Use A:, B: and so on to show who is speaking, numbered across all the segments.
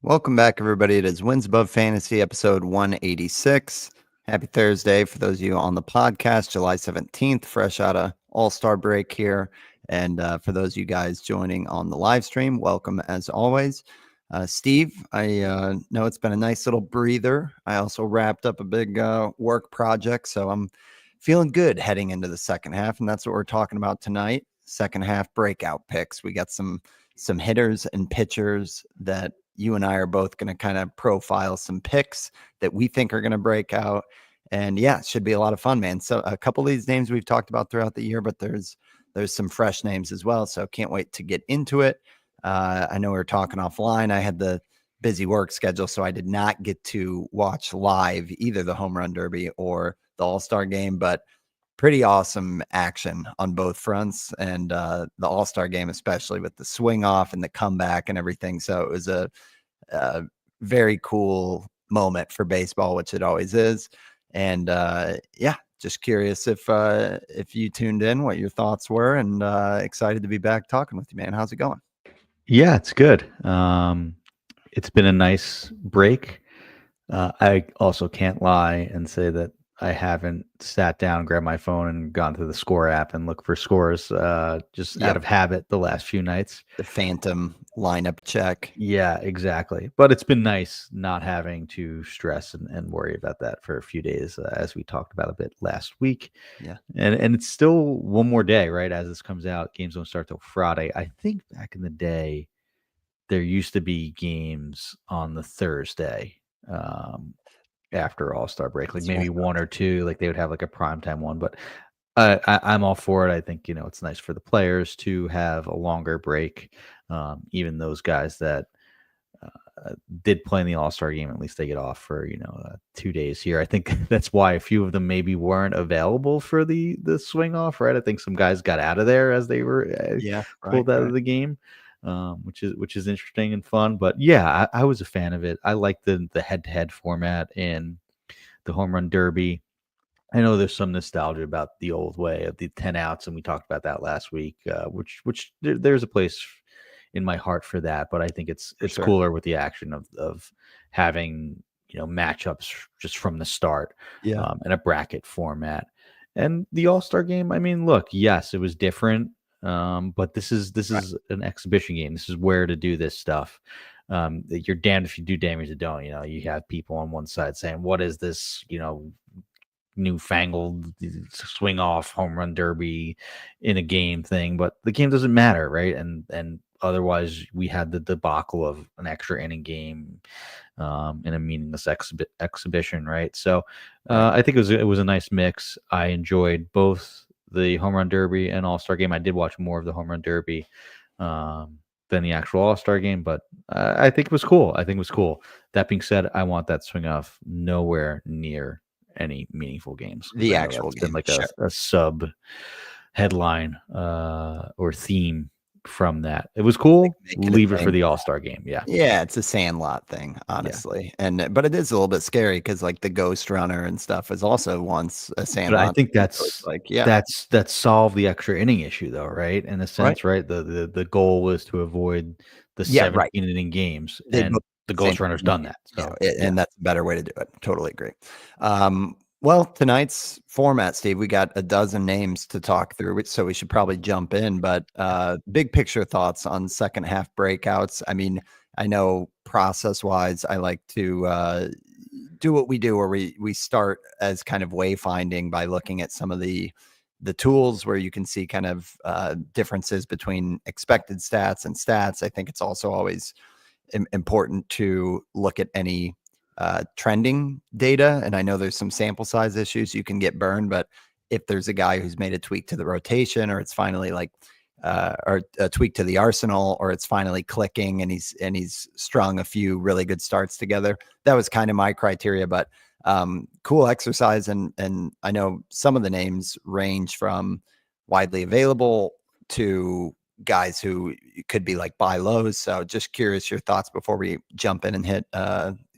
A: Welcome back, everybody. It is Wins Above Fantasy, episode 186. Happy Thursday for those of you on the podcast, July 17th, fresh out of All-Star break here. And for those of you guys joining on the live stream, welcome as always. Steve, I know it's been a nice little breather. I also wrapped up a big work project, so I'm feeling good heading into the second half, and that's what we're talking about tonight. Second half breakout picks. We got some hitters and pitchers that you and I are both going to kind of profile some picks that we think are going to break out. And yeah, it should be a lot of fun, man. So a couple of these names we've talked about throughout the year, but there's some fresh names as well. So can't wait to get into it. I know we were talking offline. I had the busy work schedule, so I did not get to watch live either the Home Run Derby or the All-Star game, but pretty awesome action on both fronts, and the All-Star game, especially with the swing off and the comeback and everything. So it was a very cool moment for baseball, which it always is. And yeah, just curious if you tuned in, what your thoughts were, and excited to be back talking with you, man. How's it going?
B: Yeah, it's good. It's been a nice break. I also can't lie and say that I haven't sat down, grabbed my phone, and gone to the score app and looked for scores just out of habit the last few nights.
A: The phantom lineup check.
B: Yeah, exactly. But it's been nice not having to stress and worry about that for a few days, as we talked about a bit last week.
A: Yeah.
B: And it's still one more day, right? As this comes out, games don't start till Friday. I think back in the day, there used to be games on the Thursday after All-Star break, like maybe one or two, like they would have like a primetime one. But I'm all for it. I think, it's nice for the players to have a longer break. Even those guys that did play in the All-Star game, at least they get off for, 2 days here. I think that's why a few of them maybe weren't available for the swing off, right? I think some guys got out of there as they were pulled out of the game. Which is interesting and fun. But yeah, I was a fan of it. I like the head-to-head format in the Home Run Derby. I know there's some nostalgia about the old way of the 10 outs, and we talked about that last week, which there's a place in my heart for that. But I think it's cooler with the action of having matchups just from the start, in a bracket format. And the All-Star game, I mean, look, yes, it was different. But this is an exhibition game. This is where to do this stuff. You're damned if you do, damned if you don't. You have people on one side saying, "What is this? Newfangled swing off home run derby in a game thing?" But the game doesn't matter, right? And otherwise, we had the debacle of an extra inning game in a meaningless exhibition, right? So I think it was a nice mix. I enjoyed both the Home Run Derby and All-Star game. I did watch more of the Home Run Derby than the actual All-Star game, but I think it was cool. That being said, I want that swing off nowhere near any meaningful games.
A: The actual game.
B: Been like a sub headline or theme from that. It was cool. Leave it for the All-Star game. Yeah,
A: it's a Sandlot thing, honestly. But it is a little bit scary because like the Ghost Runner and stuff is also once a Sandlot.
B: But I think that's that's solved the extra inning issue, though, right? In a sense, right? The goal was to avoid the 17 inning games, and the Ghost Runner's done that. So
A: and that's a better way to do it. Totally agree. Well, tonight's format, Steve, we got a dozen names to talk through, so we should probably jump in. But big picture thoughts on second half breakouts. I mean, I know process-wise, I like to do what we do, where we start as kind of wayfinding by looking at some of the tools where you can see kind of differences between expected stats and stats. I think it's also always important to look at any trending data. And I know there's some sample size issues, you can get burned, but if there's a guy who's made a tweak to the rotation, or it's finally like or a tweak to the arsenal, or it's finally clicking and he's strung a few really good starts together, that was kind of my criteria. But cool exercise. And I know some of the names range from widely available to guys who could be like buy lows. So just curious your thoughts before we jump in and hit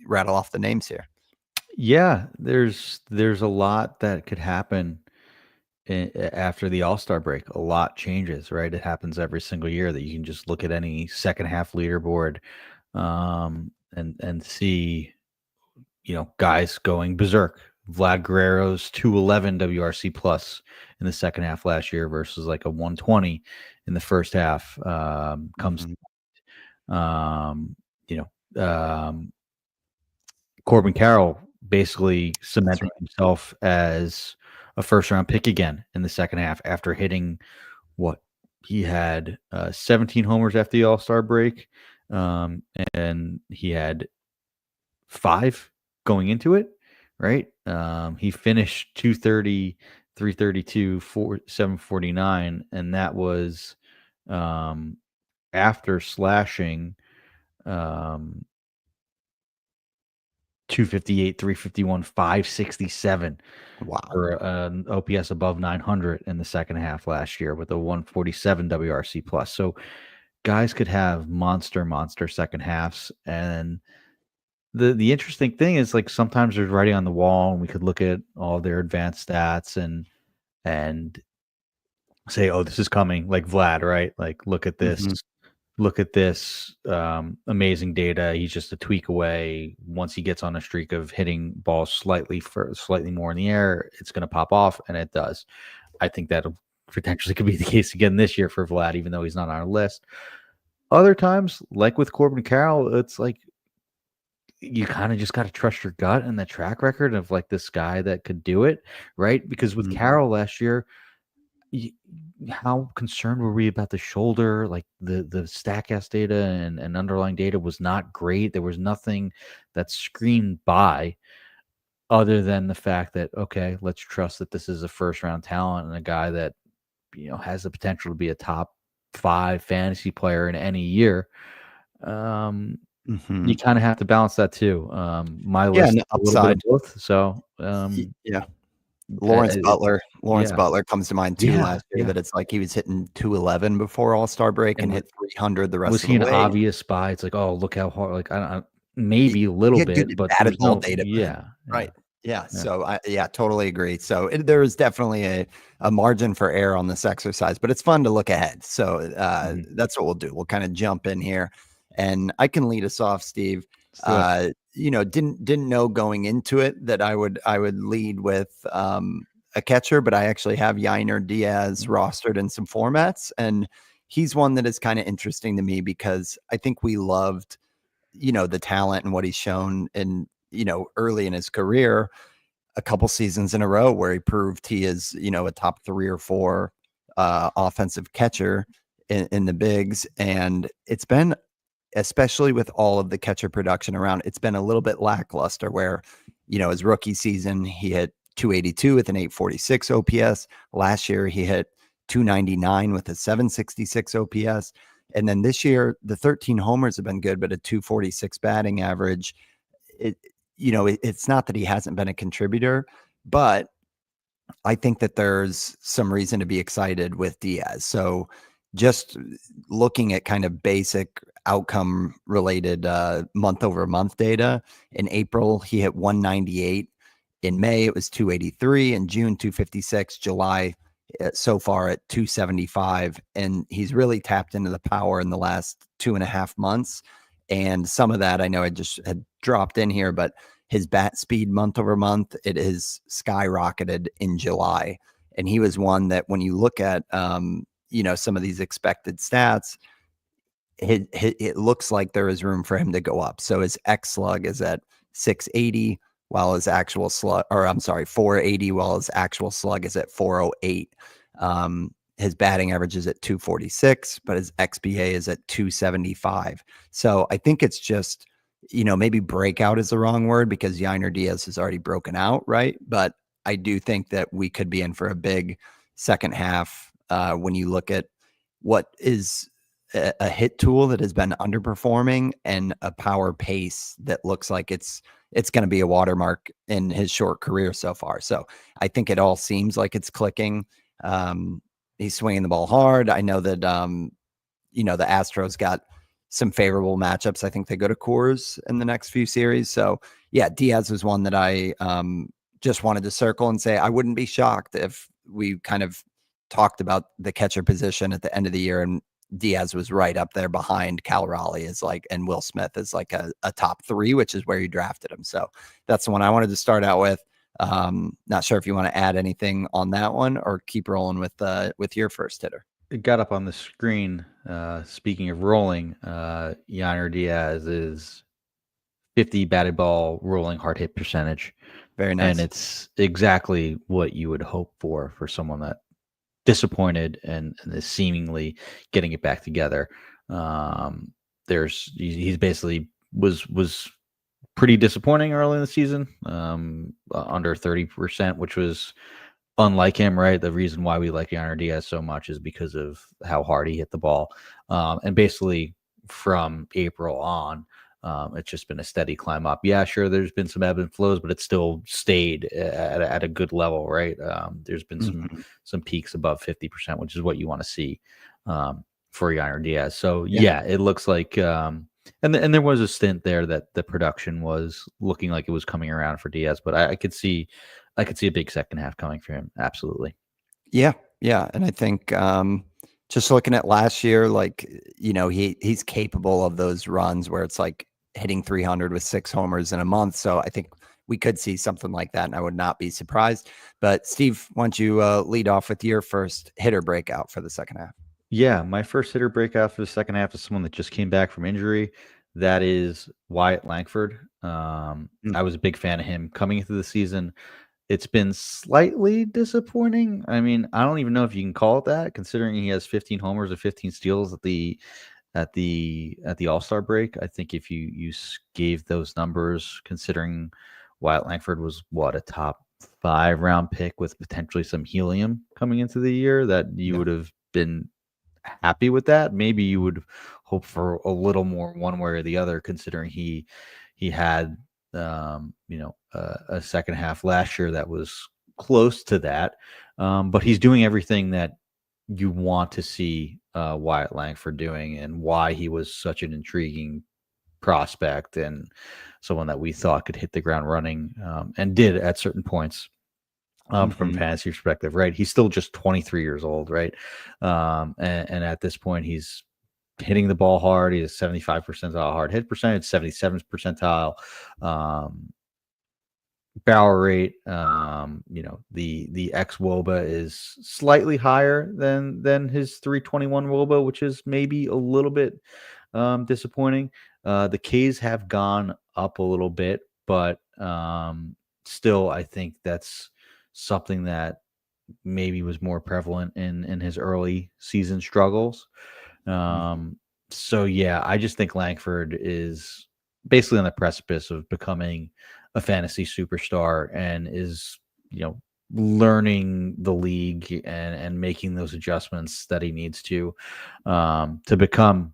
A: rattle off the names here.
B: Yeah, there's a lot that could happen after the All-Star break. A lot changes, right? It happens every single year that you can just look at any second half leaderboard and see, guys going berserk. Vlad Guerrero's 211 WRC plus in the second half last year versus like a 120 in the first half. Comes, you know, Corbin Carroll basically cementing himself as a first round pick again in the second half after hitting what he had 17 homers after the All-Star break. And he had 5 going into it, right? He finished 230, 332, 749, and that was after slashing 258, 351, 567.
A: Wow.
B: For an OPS above 900 in the second half last year with a 147 WRC plus. So guys could have monster second halves. And the interesting thing is, like, sometimes there's writing on the wall, and we could look at all their advanced stats and say, oh, this is coming, like Vlad, right? Like, look at this. Look at this amazing data. He's just a tweak away. Once he gets on a streak of hitting balls slightly more in the air, it's going to pop off, and it does. I think that potentially could be the case again this year for Vlad, even though he's not on our list. Other times, like with Corbin Carroll, it's like you kind of just got to trust your gut and the track record of like this guy that could do it, right? Because with Carroll last year, how concerned were we about the shoulder? Like the StatCast data and underlying data was not great. There was nothing that screamed by other than the fact that, okay, let's trust that this is a first round talent and a guy that, has the potential to be a top 5 fantasy player in any year. You kind of have to balance that too. My list is a little bit of both. So
A: Lawrence Butler comes to mind too last year. That it's like he was hitting 211 before All-Star break and hit 300 the rest of the way.
B: Was he an obvious buy? It's like, oh, look how hard. Like, I don't maybe a little bit, but
A: there's no data. Right. Yeah. So I totally agree. So there is definitely a margin for error on this exercise, but it's fun to look ahead. So that's what we'll do. We'll kind of jump in here, and I can lead us off, Steve. Didn't know going into it that I would lead with a catcher, but I actually have YAINER DIAZ rostered in some formats, and he's one that is kind of interesting to me because I think we loved, the talent and what he's shown in, early in his career, a couple seasons in a row where he proved he is, a top 3 or 4 offensive catcher in the bigs, and it's been, especially with all of the catcher production around, it's been a little bit lackluster where, his rookie season, he hit 282 with an 846 OPS. Last year, he hit 299 with a 766 OPS. And then this year, the 13 homers have been good, but a 246 batting average. It's not that he hasn't been a contributor, but I think that there's some reason to be excited with DIAZ. So just looking at kind of basic outcome related month over month data, in April he hit 198, in May it was 283, in June 256, July so far at 275, and he's really tapped into the power in the last 2.5 months. And some of that I know I just had dropped in here, but his bat speed month over month, it has skyrocketed in July, and he was one that when you look at some of these expected stats, it looks like there is room for him to go up. So his X slug is at 680, while his actual slug, 480, while his actual slug is at 408. His batting average is at 246, but his XBA is at 275. So I think it's just, maybe breakout is the wrong word because YAINER DIAZ has already broken out, right? But I do think that we could be in for a big second half when you look at what is a hit tool that has been underperforming and a power pace that looks like it's going to be a watermark in his short career so far. So I think it all seems like it's clicking. He's swinging the ball hard. I know that, the Astros got some favorable matchups. I think they go to Coors in the next few series. So yeah, DIAZ is one that I just wanted to circle and say I wouldn't be shocked if we kind of talked about the catcher position at the end of the year and Diaz was right up there behind Cal Raleigh as like, and Will Smith is like a top 3, which is where you drafted him. So that's the one I wanted to start out with. Not sure if you want to add anything on that one or keep rolling with your first hitter.
B: It got up on the screen. Speaking of rolling, YAINER Diaz is 50 batted ball rolling hard hit percentage.
A: Very nice.
B: And it's exactly what you would hope for someone that disappointed and is seemingly getting it back together. He's basically was pretty disappointing early in the season, under 30%, which was unlike him, right? The reason why we like YAINER Diaz so much is because of how hard he hit the ball. And basically from April on, it's just been a steady climb up. Yeah, sure, there's been some ebb and flows, but it's still stayed at a good level, right? There's been some peaks above 50%, which is what you want to see for YAINER Diaz. So yeah, it looks like and there was a stint there that the production was looking like it was coming around for Diaz, but I could see a big second half coming for him. Absolutely.
A: Yeah. And I think just looking at last year, like, he's capable of those runs where it's like hitting 300 with 6 homers in a month. So I think we could see something like that, and I would not be surprised. But Steve, why don't you lead off with your first hitter breakout for the second half?
B: Yeah, my first hitter breakout for the second half is someone that just came back from injury. That is Wyatt Langford. I was a big fan of him coming into the season. It's been slightly disappointing. I mean, I don't even know if you can call it that, considering he has 15 homers and 15 steals at the All-Star break. I think if you gave those numbers, considering Wyatt Langford was a top 5 round pick with potentially some helium coming into the year, that you would have been happy with that. Maybe you would hope for a little more one way or the other, considering he had a second half last year that was close to that. But he's doing everything that you want to see Wyatt Langford doing, and why he was such an intriguing prospect and someone that we thought could hit the ground running, and did at certain points. From fantasy perspective, right? He's still just 23 years old, right? And at this point, he's hitting the ball hard. He has 75 percentile hard hit percentage, 77th percentile barrel rate. The X WOBA is slightly higher than his 321 WOBA, which is maybe a little bit disappointing. The Ks have gone up a little bit, but still, I think that's something that maybe was more prevalent in his early season struggles. So yeah, I just think Langford is basically on the precipice of becoming a fantasy superstar, and is, learning the league and making those adjustments that he needs to become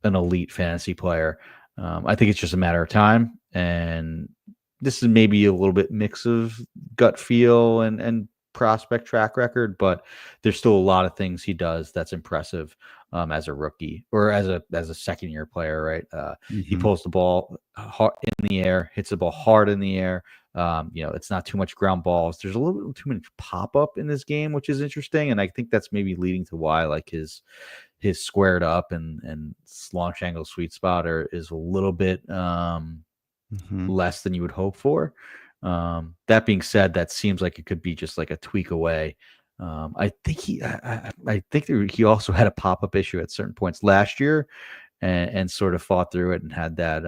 B: an elite fantasy player. I think it's just a matter of time, and this is maybe a little bit mix of gut feel and prospect track record, but there's still a lot of things he does that's impressive as a rookie or as a second year player, right? He pulls the ball hard in the air, hits the ball hard in the air. It's not too much ground balls. There's a little bit too much pop up in this game, which is interesting, and I think that's maybe leading to why like his squared up and launch angle sweet spot is a little bit less than you would hope for. That being said, that seems like it could be just like a tweak away. I think he also had a pop-up issue at certain points last year, and sort of fought through it and had that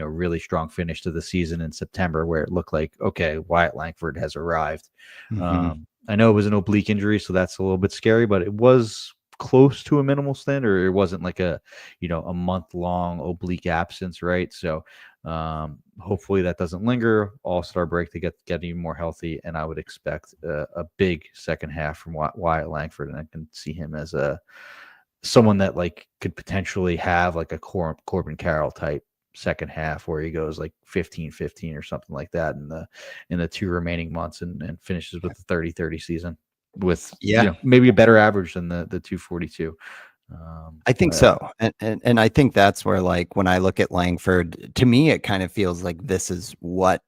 B: really strong finish to the season in September, where it looked like, okay, Wyatt Langford has arrived. I know it was an oblique injury, so that's a little bit scary, but it was close to a minimal stint, or it wasn't like a month-long oblique absence, right? So hopefully that doesn't linger. All-Star break to get even more healthy, and I would expect a big second half from Wyatt Langford, and I can see him as someone that like could potentially have like a Corbin Carroll type second half, where he goes like 15-15 or something like that in the 2 remaining months, and finishes with the 30-30 season with maybe a better average than the 242.
A: I think so. And I think that's where, like, when I look at Langford, to me, it kind of feels like this is what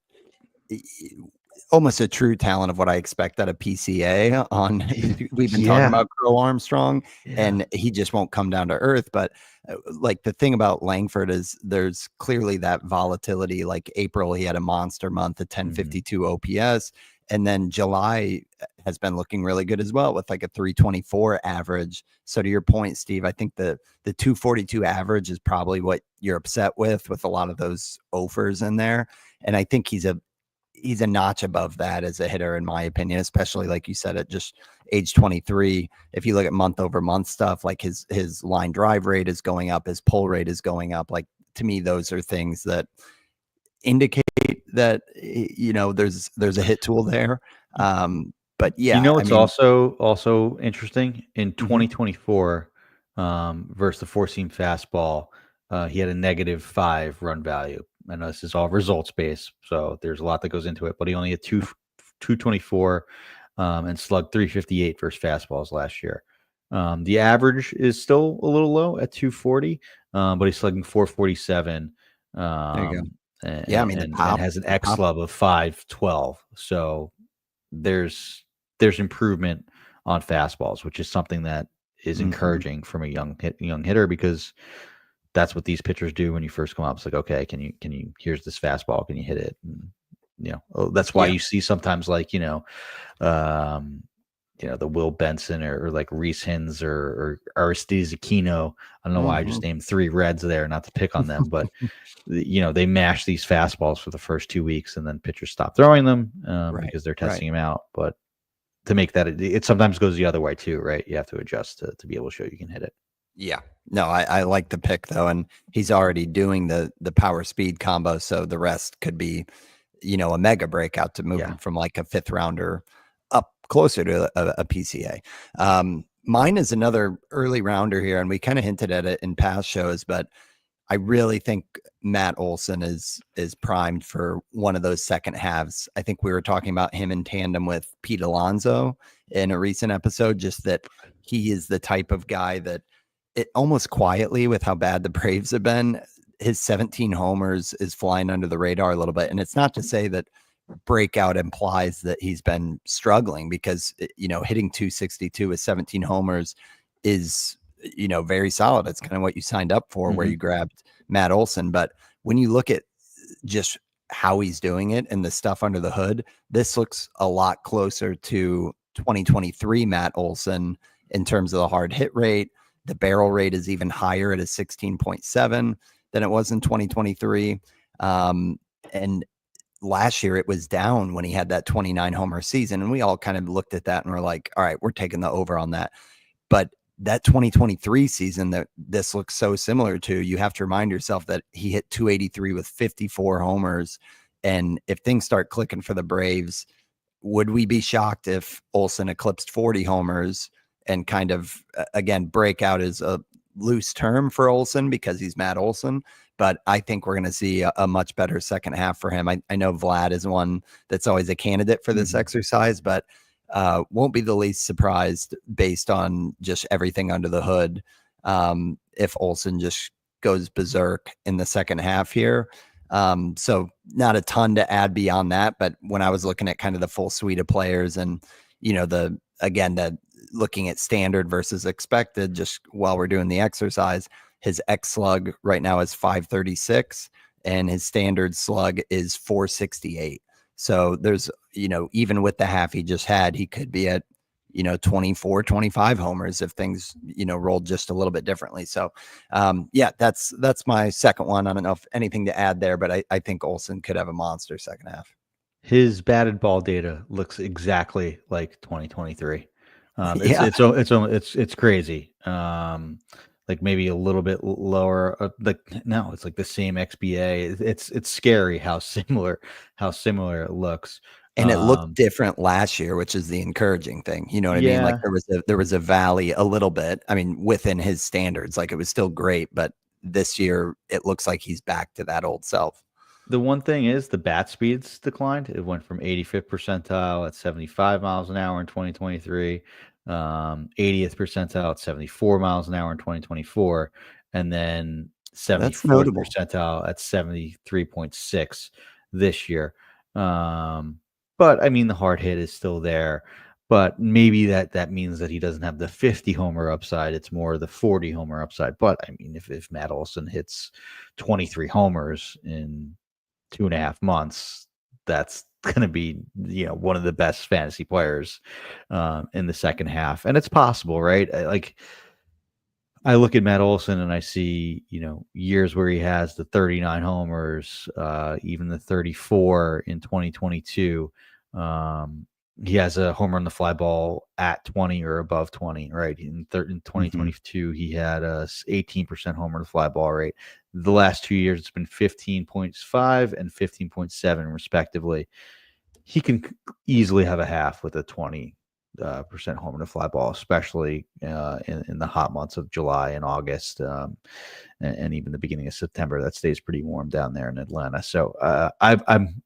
A: almost a true talent of what I expect out of PCA on we've been talking
B: Yeah.
A: about Crow Armstrong,
B: Yeah.
A: and he just won't come down to earth. But like the thing about Langford is there's clearly that volatility. Like April, he had a monster month at 1052 OPS, and then July has been looking really good as well with like a 324 average. So to your point, Steve, I think the 242 average is probably what you're upset with a lot of those offers in there. And I think he's a notch above that as a hitter, in my opinion, especially like you said, at just age 23. If you look at month over month stuff, like his line drive rate is going up, his pull rate is going up. Like to me, those are things that indicate that there's a hit tool there. But yeah, I
B: It's
A: mean,
B: also interesting in
A: mhm,
B: 2024 versus the four seam fastball. He had a -5 run value. I know this is all results based, so there's a lot that goes into it. But he only had 224 and slugged 358 versus fastballs last year. The average is still a little low at 240, but he's slugging 447.
A: there you go.
B: Um,
A: Yeah, I mean
B: and has an
A: the
B: X
A: pop.
B: love of 512. So there's improvement on fastballs, which is something that is
A: Mhm.
B: encouraging from a young hitter, because that's what these pitchers do when you first come up. It's like, okay, can you here's this fastball, can you hit it? And, that's why
A: Yeah.
B: you see sometimes like um, the Will Benson or like Reese Hins or Aristides Aquino. I don't know why I
A: Mhm.
B: just named three Reds there, not to pick on them, but they mash these fastballs for the first 2 weeks, and then pitchers stop throwing them
A: Right.
B: because they're
A: Right.
B: testing them out. But to make that, it sometimes goes the other way too, right? You have to adjust to be able to show you can hit it.
A: Yeah. No, I like the pick though, and he's already doing the power speed combo, so the rest could be, a mega breakout to move
B: Yeah.
A: him from like a fifth rounder up closer to a PCA. Mine is another early rounder here, and we kind of hinted at it in past shows, but I really think Matt Olson is primed for one of those second halves. I think we were talking about him in tandem with Pete Alonso in a recent episode, just that he is the type of guy that it almost quietly, with how bad the Braves have been, his 17 homers is flying under the radar a little bit. And it's not to say that Breakout implies that he's been struggling, because hitting 262 with 17 homers is very solid. It's kind of what you signed up for, where
B: Mm-hmm.
A: you grabbed Matt Olson. But when you look at just how he's doing it and the stuff under the hood, this looks a lot closer to 2023 Matt Olson in terms of the hard hit rate. The barrel rate is even higher at a 16.7 than it was in 2023. And last year it was down when he had that 29 homer season. And we all kind of looked at that and we're like, all right, we're taking the over on that. But that 2023 season that this looks so similar to, you have to remind yourself that he hit 283 with 54 homers. And if things start clicking for the Braves, would we be shocked if Olson eclipsed 40 homers? And kind of, again, breakout is a loose term for Olson because he's Matt Olson, but I think we're going to see a much better second half for him. I know Vlad is one that's always a candidate for this
B: Mm-hmm.
A: exercise, but won't be the least surprised based on just everything under the hood if Olson just goes berserk in the second half here. So not a ton to add beyond that, but when I was looking at kind of the full suite of players and, the looking at standard versus expected, just while we're doing the exercise, his X slug right now is 536 and his standard slug is 468. So there's, even with the half he just had, he could be at, 24, 25 homers if things, rolled just a little bit differently. So, yeah, that's my second one. I don't know if anything to add there, but I think Olson could have a monster second half.
B: His batted ball data looks exactly like 2023.
A: Yeah.
B: It's crazy. Like maybe a little bit lower. Like no, it's like the same XBA. It's scary how similar it looks.
A: And it looked different last year, which is the encouraging thing. You know what I mean? Like
B: Yeah,
A: there was a valley a little bit. I mean, within his standards, like it was still great, but this year it looks like he's back to that old self.
B: the one thing is the bat speeds declined. It went from 85th percentile at 75 miles an hour in 2023, 80th percentile at 74 miles an hour in 2024, and then
A: That's
B: 74th
A: notable.
B: percentile at 73.6 this year. Um, But I mean, the hard hit is still there. But maybe that means that he doesn't have the 50 homer upside. It's more the 40 homer upside. But I mean, if Matt Olson hits 23 homers in 2.5 months, that's going to be, one of the best fantasy players in the second half. And it's possible, right? I look at Matt Olson and I see, years where he has the 39 homers, even the 34 in 2022. He has a homer on the fly ball at 20 or above 20, right? In 2022, he had a 18% homer on the fly ball rate. The last 2 years, it's been 15.5 and 15.7, respectively. He can easily have a half with a 20% homer to fly ball, especially in the hot months of July and August, and even the beginning of September. That stays pretty warm down there in Atlanta. So I'm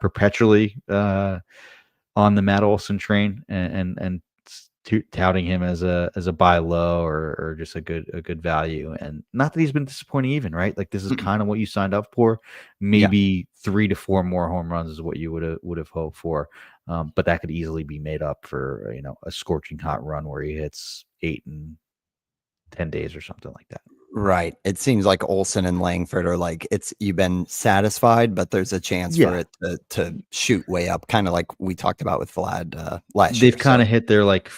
B: perpetually on the Matt Olson train and touting him as a buy low or just a good value. And not that he's been disappointing even, right? Like this is kind of what you signed up for. Maybe 3 to 4 more home runs is what you would have hoped for. But that could easily be made up for, a scorching hot run where he hits 8 in 10 days or something like that.
A: Right. It seems like Olson and Langford are like, you've been satisfied, but there's a chance for it to shoot way up, kind of like we talked about with Vlad last year.
B: They've kind of hit their like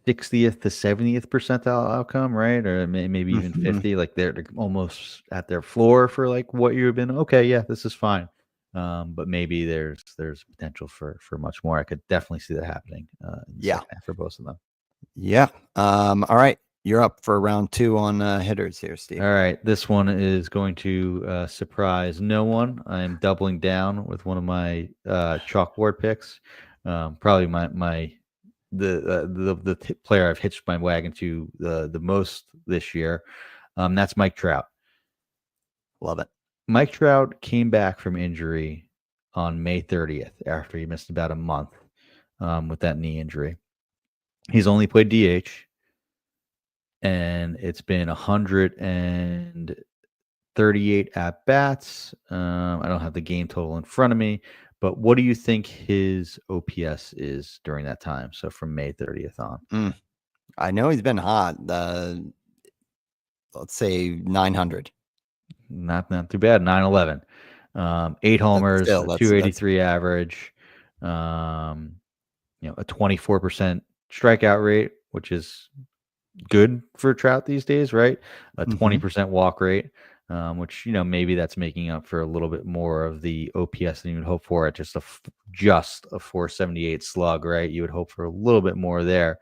B: 60th to 70th percentile outcome, right? Or maybe even 50. Like they're almost at their floor for like what you've been. Okay, yeah, this is fine. But maybe there's potential for much more. I could definitely see that happening. For both of them.
A: Yeah. All right. You're up for round 2 on hitters here, Steve.
B: All right. This one is going to surprise no one. I'm doubling down with one of my chalkboard picks. Probably the player I've hitched my wagon to the most this year. That's Mike Trout.
A: Love it.
B: Mike Trout came back from injury on May 30th after he missed about a month with that knee injury. He's only played DH, and it's been 138 at bats. I don't have the game total in front of me, but what do you think his OPS is during that time? So from May 30th on.
A: I know he's been hot. Let's say 900.
B: Not too bad. 911. 8 homers,
A: Still,
B: 283 average. A 24% strikeout rate, which is good for Trout these days, right? A 20% walk rate, which maybe that's making up for a little bit more of the OPS than you would hope for at just a 478 slug, right? You would hope for a little bit more there,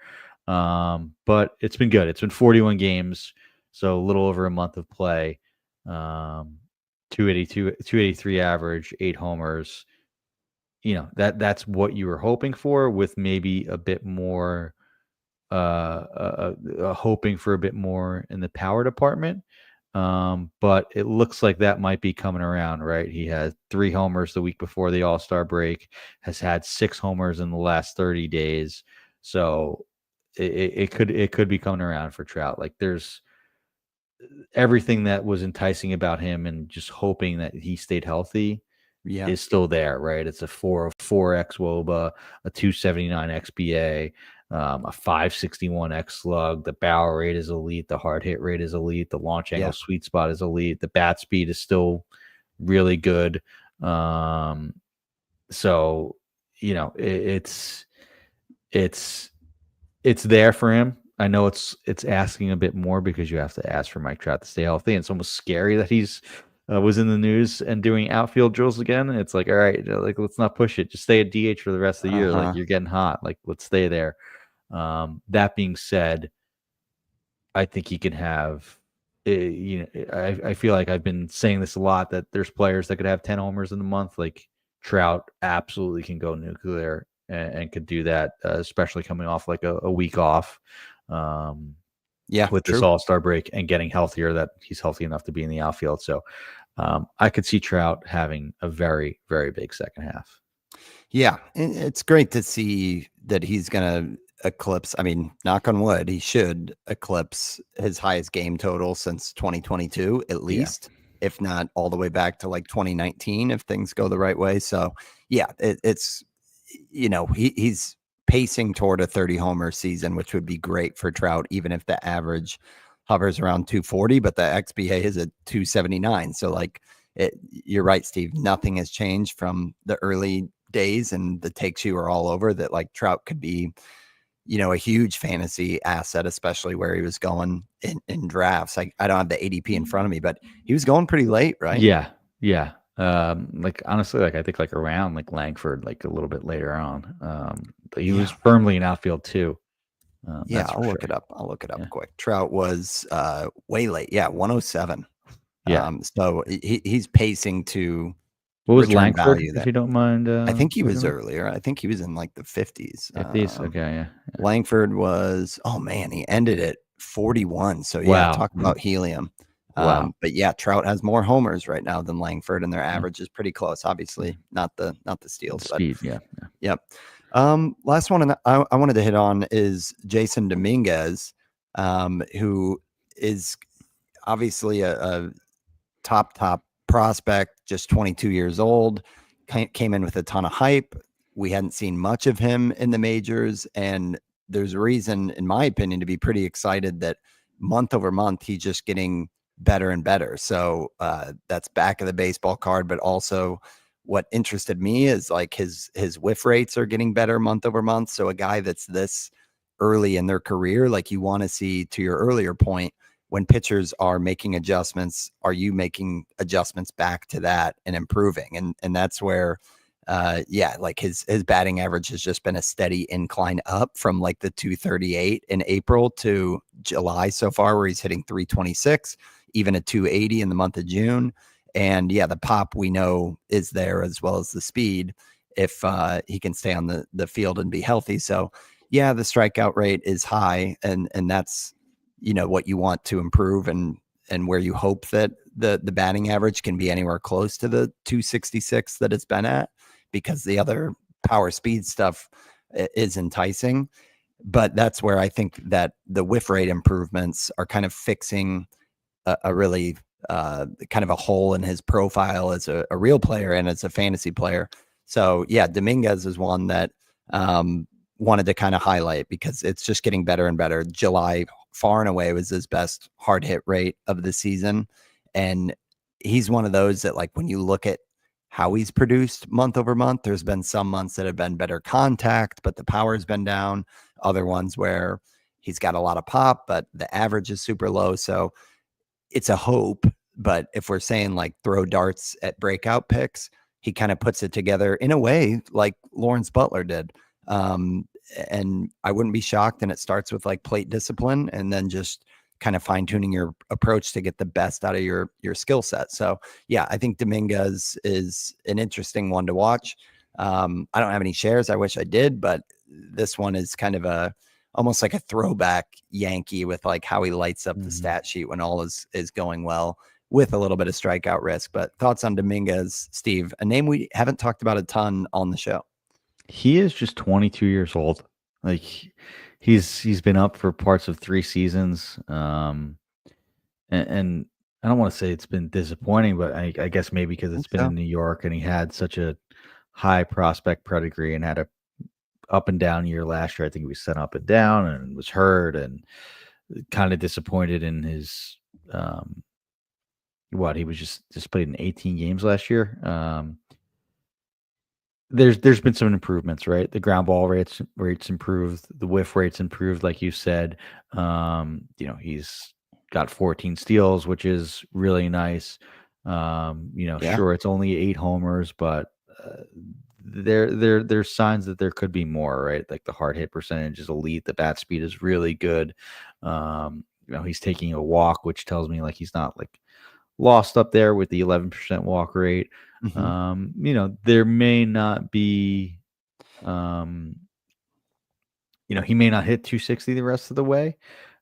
B: but it's been good. It's been 41 games, so a little over a month of play. 283 average, 8 homers. That's what you were hoping for, with maybe a bit more hoping for a bit more in the power department. But it looks like that might be coming around, right? He had 3 homers the week before the All-Star break, has had 6 homers in the last 30 days. So it could be coming around for Trout. Like there's everything that was enticing about him and just hoping that he stayed healthy is still there, right? It's a 404 xWOBA, a 279 xBA, a 561 x slug. The barrel rate is elite. The hard hit rate is elite. The launch angle sweet spot is elite. The bat speed is still really good. So it's there for him. I know it's asking a bit more because you have to ask for Mike Trout to stay healthy. And it's almost scary that he's was in the news and doing outfield drills again. It's like, all right, like let's not push it. Just stay at DH for the rest of the year. Like you're getting hot. Like let's stay there. That being said, I think he can have. I feel like I've been saying this a lot, that there's players that could have 10 homers in a month. Like Trout absolutely can go nuclear and could do that, especially coming off like a week off. With this All-Star break and getting healthier, that he's healthy enough to be in the outfield. So I could see Trout having a very, very big second half.
A: Yeah, it's great to see that he's going to eclipse. I mean, knock on wood, he should eclipse his highest game total since 2022, at least, if not all the way back to like 2019, if things go the right way. So yeah, it's he's pacing toward a 30 homer season, which would be great for Trout, even if the average hovers around 240, but the XBA is at 279. So like you're right, Steve, nothing has changed from the early days, and the takes you are all over that like Trout could be, a huge fantasy asset, especially where he was going in drafts. I don't have the ADP in front of me, but he was going pretty late, right?
B: Yeah. Yeah. Like honestly, like I think like around like Langford, like a little bit later on. But he was firmly in outfield too.
A: Yeah,
B: That's
A: I'll
B: for
A: look
B: sure.
A: it up. I'll look it up
B: Yeah.
A: quick. Trout was way late. Yeah, 107.
B: Yeah.
A: So he's pacing to
B: What was
A: return
B: Langford,
A: value
B: if
A: there.
B: you don't mind
A: I think he was
B: looking up?
A: earlier. I think he was in like the 50s.
B: 50s? Okay, yeah.
A: Langford was, oh man, he ended at 41. So yeah,
B: Wow.
A: talk about helium.
B: Wow.
A: But yeah, Trout has more homers right now than Langford, and their
B: Yeah.
A: average is pretty close. Obviously, not the steals, but
B: Speed, yeah.
A: yep. Last one I wanted to hit on is Jason Dominguez, who is obviously a top prospect, just 22 years old, came in with a ton of hype. We hadn't seen much of him in the majors, and there's a reason, in my opinion, to be pretty excited that month over month he's just getting better and better. So that's back of the baseball card, but also what interested me is like his whiff rates are getting better month over month. So a guy that's this early in their career, like you want to see, to your earlier point, when pitchers are making adjustments, are you making adjustments back to that and improving? And that's where, like his batting average has just been a steady incline up from like the 238 in April to July so far, where he's hitting 326, even a 280 in the month of June. And yeah, the pop we know is there, as well as the speed, if he can stay on the field and be healthy. So yeah, the strikeout rate is high, and that's what you want to improve, and where you hope that the batting average can be anywhere close to the 266 that it's been at, because the other power speed stuff is enticing. But that's where I think that the whiff rate improvements are kind of fixing a really kind of a hole in his profile as a real player and as a fantasy player. So yeah, Dominguez is one that wanted to kind of highlight, because it's just getting better and better. July far and away was his best hard hit rate of the season. And he's one of those that, like, when you look at how he's produced month over month, there's been some months that have been better contact, but the power's been down. Other ones where he's got a lot of pop, but the average is super low. So it's a hope. But if we're saying like throw darts at breakout picks, he kind of puts it together in a way like Lawrence Butler did. And I wouldn't be shocked. And it starts with like plate discipline, and then just kind of fine tuning your approach to get the best out of your skill set. So yeah, I think Dominguez is an interesting one to watch. I don't have any shares. I wish I did, but this one is kind of almost like a throwback Yankee, with like how he lights up the stat sheet when all is going well, with a little bit of strikeout risk. But thoughts on Dominguez, Steve? A name we haven't talked about a ton on the show.
B: He is just 22 years old. Like he's been up for parts of 3 seasons. And I don't want to say it's been disappointing, but I guess maybe because it's been in New York and he had such a high prospect pedigree and had a up and down year last year. I think he was sent up and down and was hurt and kind of disappointed in his he was just played in 18 games last year. There's been some improvements, right? The ground ball rates improved, the whiff rates improved, like you said. He's got 14 steals, which is really nice. Sure, it's only 8 homers, but there's signs that there could be more, right? Like the hard hit percentage is elite, the bat speed is really good. He's taking a walk, which tells me like he's not like lost up there with the 11% walk rate. There may not be, he may not hit 260 the rest of the way.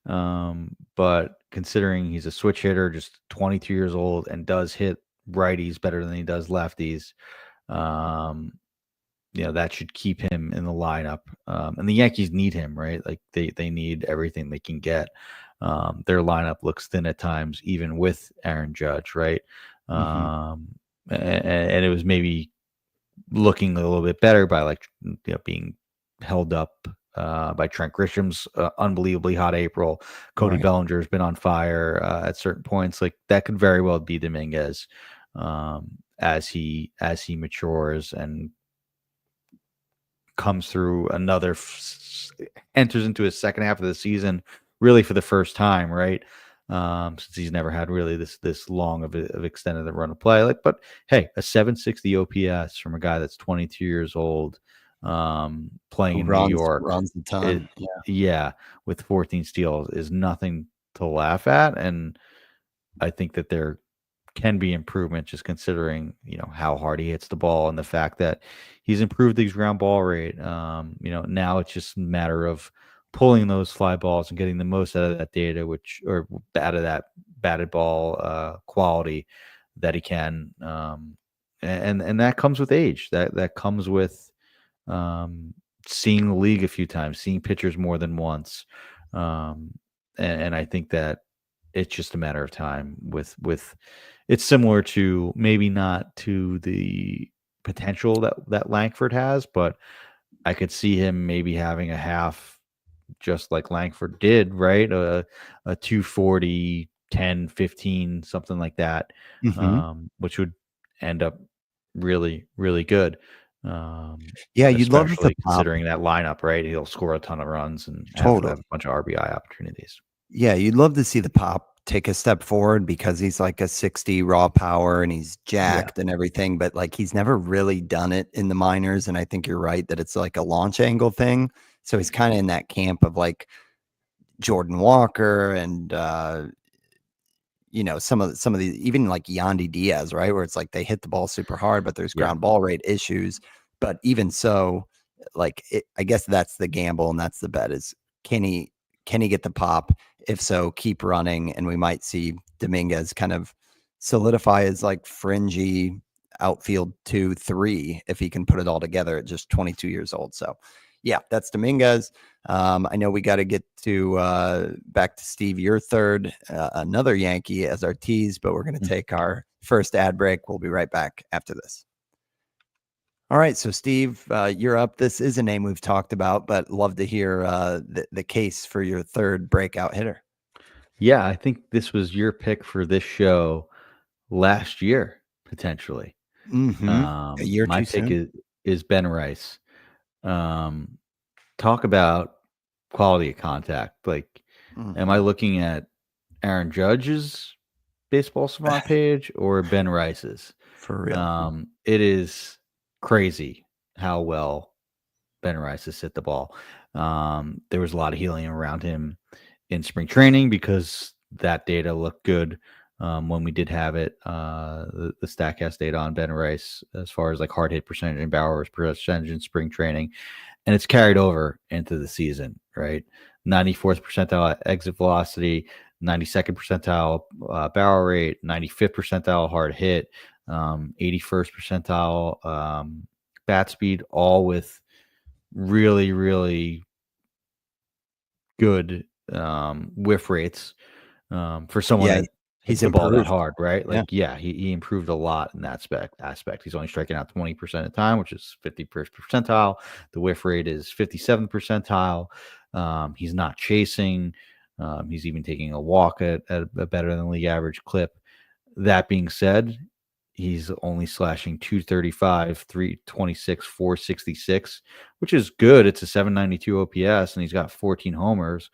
B: But considering he's a switch hitter, just 22 years old, and does hit righties better than he does lefties, that should keep him in the lineup. And the Yankees need him, right? Like they need everything they can get. Their lineup looks thin at times, even with Aaron Judge, right? And it was maybe looking a little bit better by being held up by Trent Grisham's unbelievably hot April. Cody Bellinger has been on fire at certain points. Like that could very well be Dominguez as he matures and comes through enters into his second half of the season really for the first time, right? Since he's never had really this long of extended run of play. But hey, a 760 OPS from a guy that's 22 years old, playing in New York,
A: runs a ton.
B: With 14 steals is nothing to laugh at, and I think that there can be improvement just considering how hard he hits the ball and the fact that he's improved his ground ball rate. Now it's just a matter of pulling those fly balls and getting the most out of that data, or out of that batted ball quality that he can. And that comes with age. That comes with seeing the league a few times, seeing pitchers more than once. And I think that it's just a matter of time with it's similar to, maybe not to the potential that Langford has, but I could see him maybe having a half just like Langford did, right? A 240, 10, 15, something like that, which would end up really, really good.
A: You'd love
B: especially considering that lineup, right? He'll score a ton of runs and have a bunch of RBI opportunities.
A: Yeah, you'd love to see the pop take a step forward because he's like a 60 raw power and he's jacked and everything, but like he's never really done it in the minors. And I think you're right that it's like a launch angle thing. So he's kind of in that camp of like Jordan Walker and some of the even like Yandy Diaz, right? Where it's like they hit the ball super hard, but there's ground ball rate issues. But even so, like I guess that's the gamble and that's the bet is can he get the pop? If so, keep running, and we might see Dominguez kind of solidify as like fringy outfield 2-3 if he can put it all together at just 22 years old. So yeah, that's Dominguez. I know we got to get to back to Steve, your third, another Yankee as our tease, but we're going to take our first ad break. We'll be right back after this. All right, so Steve, you're up. This is a name we've talked about, but love to hear the case for your third breakout hitter.
B: Yeah, I think this was your pick for this show last year, potentially.
A: A year
B: my
A: too
B: pick
A: soon.
B: is Ben Rice. Talk about quality of contact. Like, am I looking at Aaron Judge's Baseball Savant page or Ben Rice's?
A: For real.
B: It is crazy how well Ben Rice has hit the ball. There was a lot of helium around him in spring training because that data looked good when we did have it. The StatCast data on Ben Rice as far as like hard hit percentage and barrel percentage in spring training, and it's carried over into the season, right? 94th percentile exit velocity, 92nd percentile barrel rate, 95th percentile hard hit, 81st percentile bat speed, all with really, really good whiff rates for someone that hits the ball that hard, right? Like, he improved a lot in that aspect. He's only striking out 20% of the time, which is 51st percentile. The whiff rate is 57th percentile. He's not chasing. He's even taking a walk at a better than league average clip. That being said, he's only slashing 235, 326, 466, which is good. It's a 792 OPS, and he's got 14 homers.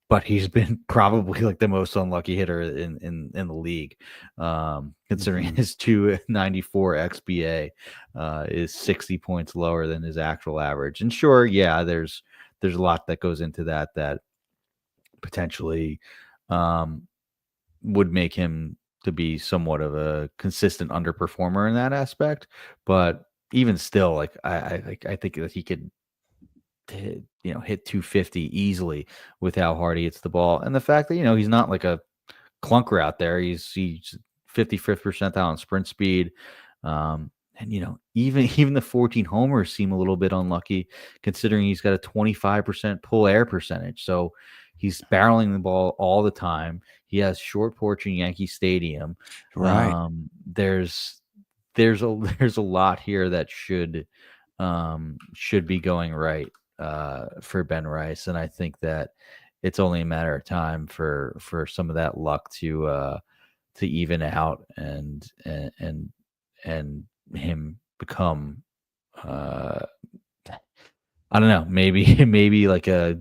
B: But he's been probably like the most unlucky hitter in the league, considering his 294 XBA is 60 points lower than his actual average. And sure, there's a lot that goes into that potentially would make him to be somewhat of a consistent underperformer in that aspect. But even still, like I think that he could hit 250 easily with how hard he hits the ball, and the fact that he's not like a clunker out there. He's 55th percentile in sprint speed, and even the 14 homers seem a little bit unlucky considering he's got a 25% pull air percentage. So he's barreling the ball all the time. He has short porch in Yankee Stadium.
A: Right.
B: There's there's a lot here that should be going right for Ben Rice, and I think that it's only a matter of time for some of that luck to even out and him become uh I don't know, maybe maybe like a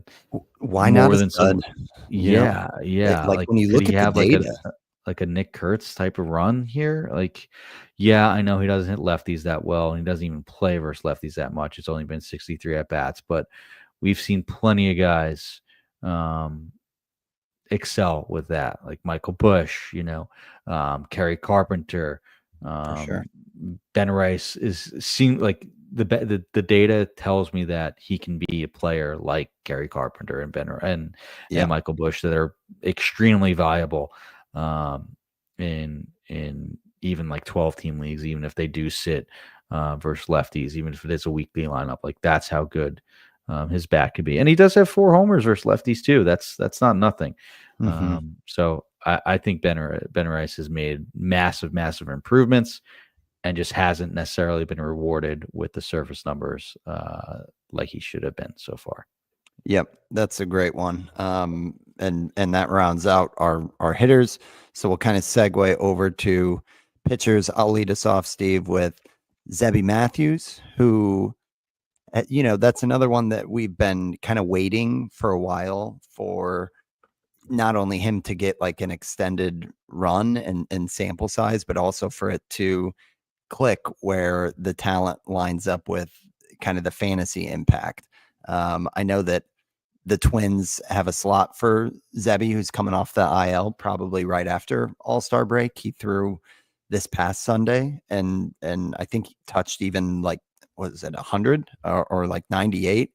A: Why not
B: more
A: a
B: than
A: stud?
B: some.
A: You know,
B: Yeah, yeah,
A: like
B: like,
A: when you
B: could
A: look
B: he
A: at the
B: have like
A: data,
B: a Nick Kurtz type of run here? Like, yeah, I know he doesn't hit lefties that well, and he doesn't even play versus lefties that much. It's only been 63 at bats, but we've seen plenty of guys um, excel with that, like Michael Bush, Kerry Carpenter,
A: for sure.
B: um, Ben Rice is seem like the data tells me that he can be a player like Kerry Carpenter and and
A: Yeah.
B: Michael Bush that are extremely viable in even like 12-team leagues, even if they do sit versus lefties, even if it is a weekly lineup. Like, that's how good his bat could be, and he does have 4 homers versus lefties too. That's not nothing.
A: Hmm.
B: So I think Ben Rice has made massive improvements and just hasn't necessarily been rewarded with the surface numbers like he should have been so far.
A: Yep, that's a great one. And that rounds out our hitters. So we'll kind of segue over to pitchers. I'll lead us off, Steve, with Zebby Matthews, who, that's another one that we've been kind of waiting for a while for not only him to get like an extended run and sample size, but also for it to click where the talent lines up with kind of the fantasy impact. I know that the Twins have a slot for Zebby, who's coming off the IL probably right after All-Star break. He threw this past Sunday, and I think he touched even like, was it 100 or like 98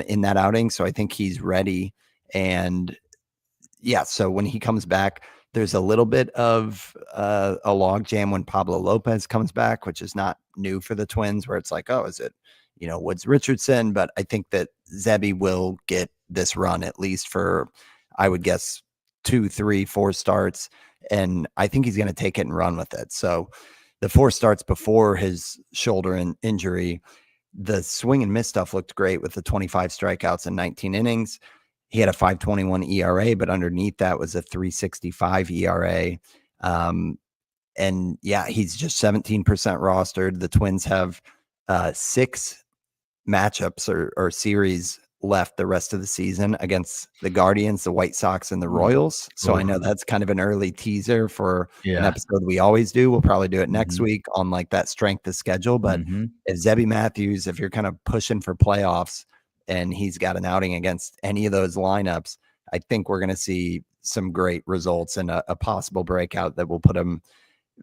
A: in that outing. So I think he's ready. And yeah, so when he comes back, there's a little bit of a log jam when Pablo Lopez comes back, which is not new for the Twins, where it's like, oh, is it, Woods Richardson? But I think that Zebby will get this run at least for, I would guess, 2, 3, 4 starts. And I think he's going to take it and run with it. So the 4 starts before his shoulder injury, the swing and miss stuff looked great with the 25 strikeouts and 19 innings. He had a 5.21 ERA, but underneath that was a 3.65 ERA. And yeah, he's just 17% rostered. The Twins have 6 matchups or series left the rest of the season against the Guardians, the White Sox, and the Royals. So I know that's kind of an early teaser for an
B: Yeah.
A: episode we always do. We'll probably do it next
B: Mhm.
A: week on like that strength of schedule. But
B: Mhm.
A: if Zebby Matthews, if you're kind of pushing for playoffs and he's got an outing against any of those lineups, I think we're going to see some great results and a possible breakout that will put him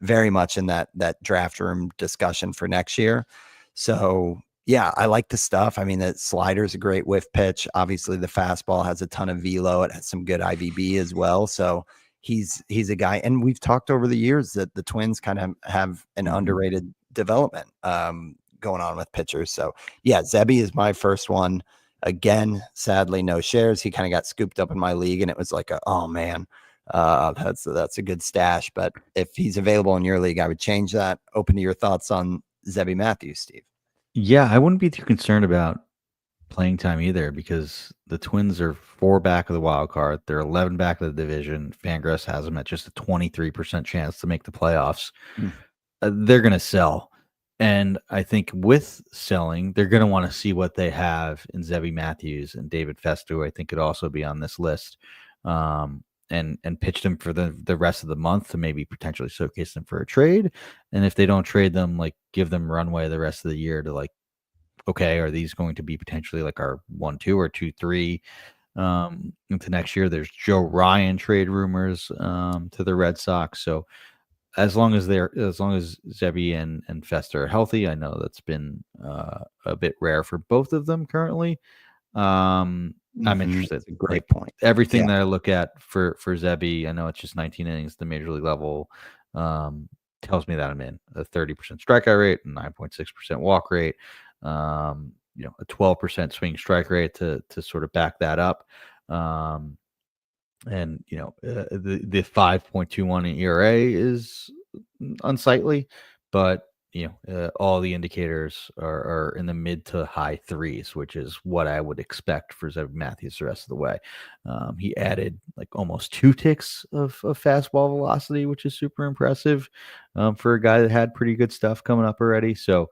A: very much in that draft room discussion for next year. So yeah, I like the stuff. I mean, the slider is a great whiff pitch. Obviously, the fastball has a ton of velo. It has some good IVB as well. So he's a guy, and we've talked over the years that the Twins kind of have an
B: Mhm.
A: underrated development going on with pitchers. So yeah, Zebby is my first one. Again, sadly, no shares. He kind of got scooped up in my league, and it was like, oh man, that's a good stash. But if he's available in your league, I would change that. Open to your thoughts on Zebby Matthews, Steve.
B: Yeah, I wouldn't be too concerned about playing time either because the Twins are 4 back of the wild card. They're 11 back of the division. Fangraphs has them at just a 23% chance to make the playoffs.
A: Mm.
B: They're going to sell. And I think with selling, they're going to want to see what they have in Zebby Matthews and David Festa, who I think could also be on this list, and pitch them for the rest of the month to maybe potentially showcase them for a trade. And if they don't trade them, like give them runway the rest of the year to like, okay, are these going to be potentially like our 1-2 or 2-3 into next year? There's Joe Ryan trade rumors to the Red Sox. So as long as Zebby and Fester are healthy, I know that's been a bit rare for both of them currently. I'm interested.
A: That's a great
B: Like
A: point.
B: everything
A: Yeah.
B: that I look at for Zebby, I know it's just 19 innings, the major league level, tells me that I'm in a 30% strikeout rate, and 9.6% walk rate, a 12% swing strike rate to sort of back that up. And the 5.21 ERA is unsightly, but all the indicators are in the mid to high threes, which is what I would expect for Zebby Matthews the rest of the way. He added like almost 2 ticks of fastball velocity, which is super impressive for a guy that had pretty good stuff coming up already. So,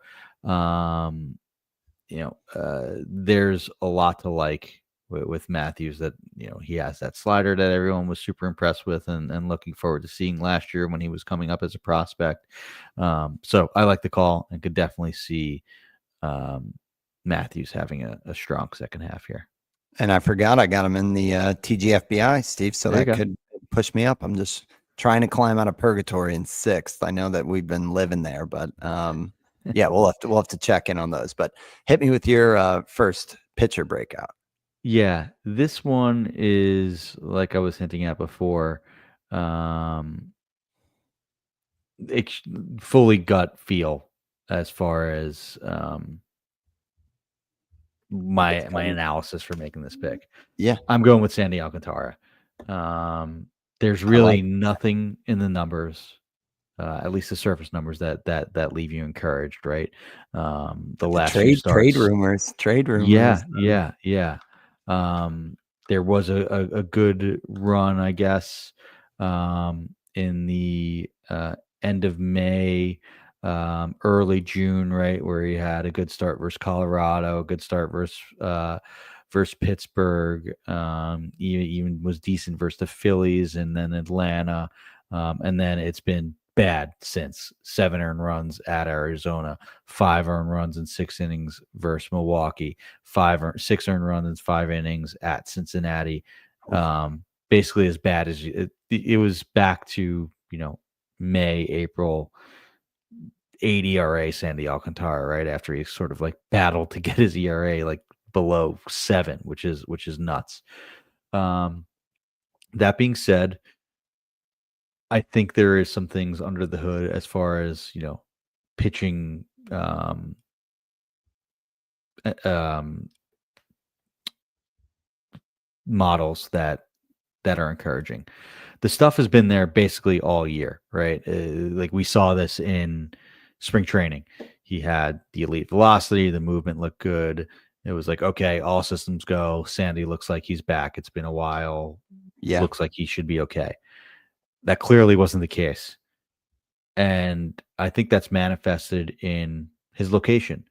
B: there's a lot to like with Matthews, that he has that slider that everyone was super impressed with and looking forward to seeing last year when he was coming up as a prospect. So I like the call and could definitely see Matthews having a strong second half here.
A: And I forgot I got him in the TGFBI, Steve, so that could push me up. I'm just trying to climb out of purgatory in 6th. I know that we've been living there, but yeah, we'll have to check in on those. But hit me with your first pitcher breakout.
B: Yeah, this one is like I was hinting at before. It's fully gut feel as far as my analysis for making this pick.
A: Yeah,
B: I'm going with Sandy Alcantara. There's really nothing in the numbers, at least the surface numbers, that leave you encouraged, right? The last few starts,
A: trade rumors.
B: Yeah. There was a good run, I guess, in the end of May, early June, right, where he had a good start versus Colorado, a good start versus Pittsburgh, even was decent versus the Phillies, and then Atlanta, and then it's been bad since. 7 earned runs at Arizona, 5 earned runs in 6 innings versus Milwaukee, 6 earned runs in 5 innings at Cincinnati. Basically as bad as it was back to, May, April, 8 ERA Sandy Alcantara, right after he sort of like battled to get his ERA like below 7, which is nuts. That being said, I think there is some things under the hood as far as, pitching models that are encouraging. The stuff has been there basically all year, right? Like we saw this in spring training. He had the elite velocity, the movement looked good. It was like, okay, all systems go. Sandy looks like he's back. It's been a while.
A: Yeah.
B: Looks like he should be okay. That clearly wasn't the case. And I think that's manifested in his location.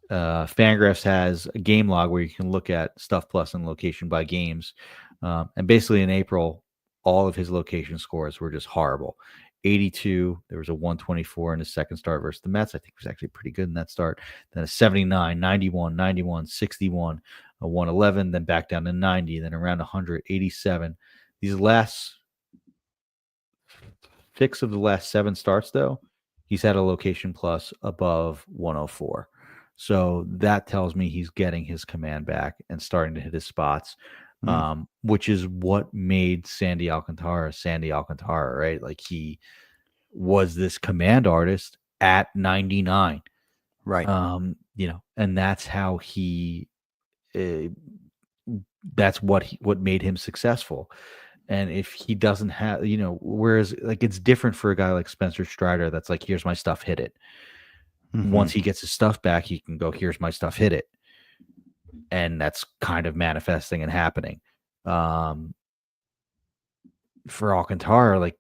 B: Fangraphs has a game log where you can look at stuff plus and location by games. And basically in April, all of his location scores were just horrible. 82, there was a 124 in his second start versus the Mets. I think he was actually pretty good in that start. Then a 79, 91, 91, 61, a 111, then back down to 90, then around 100, 87. These last 6 of the last 7 starts, though, he's had a location plus above 104. So that tells me he's getting his command back and starting to hit his spots, which is what made Sandy Alcantara, right? Like he was this command artist at 99.
A: Right.
B: And that's how he, that's what made him successful. And if he doesn't have, whereas like it's different for a guy like Spencer Strider, that's like, here's my stuff, hit it. Once he gets his stuff back, he can go, here's my stuff, hit it. And that's kind of manifesting and happening. For Alcantara, like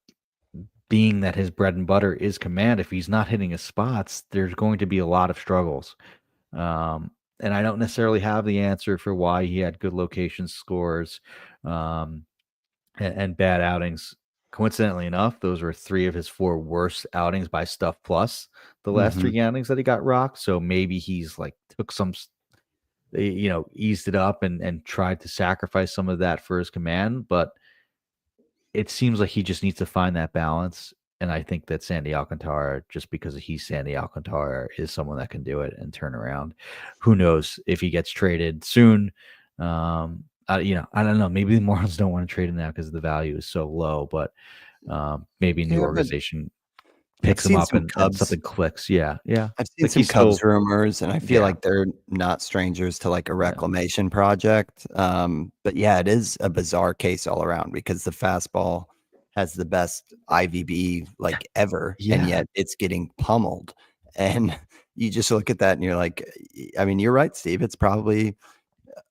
B: being that his bread and butter is command, if he's not hitting his spots, there's going to be a lot of struggles. And I don't necessarily have the answer for why he had good location scores and bad outings. Coincidentally enough, those were 3 of his 4 worst outings by stuff plus the last 3 outings that he got rocked. So maybe he's like took some, eased it up and tried to sacrifice some of that for his command. But it seems like he just needs to find that balance. And I think that Sandy Alcantara, just because he's Sandy Alcantara, is someone that can do it and turn around. Who knows if he gets traded soon? I don't know. Maybe the Marlins don't want to trade him now because the value is so low, but maybe a new organization picks him up and something clicks. Yeah.
A: I've seen some Cubs rumors, and I feel like they're not strangers to like a reclamation project. But yeah, it is a bizarre case all around because the fastball has the best IVB like ever, and yet it's getting pummeled. And you just look at that and you're like, I mean, you're right, Steve. It's probably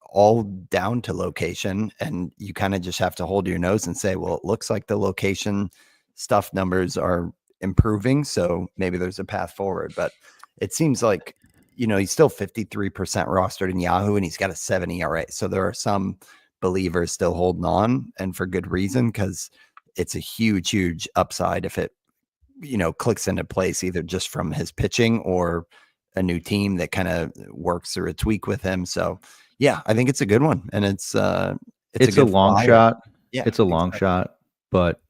A: all down to location, and you kind of just have to hold your nose and say, well, it looks like the location stuff numbers are improving, so maybe there's a path forward. But it seems like, he's still 53% rostered in Yahoo, and he's got a 7 ERA. So there are some believers still holding on, and for good reason, because it's a huge upside if it, clicks into place, either just from his pitching or a new team that kind of works through a tweak with him. So yeah, I think it's a good one, and it's a
B: long
A: flyer.
B: shot.
A: Yeah,
B: it's a long shot, but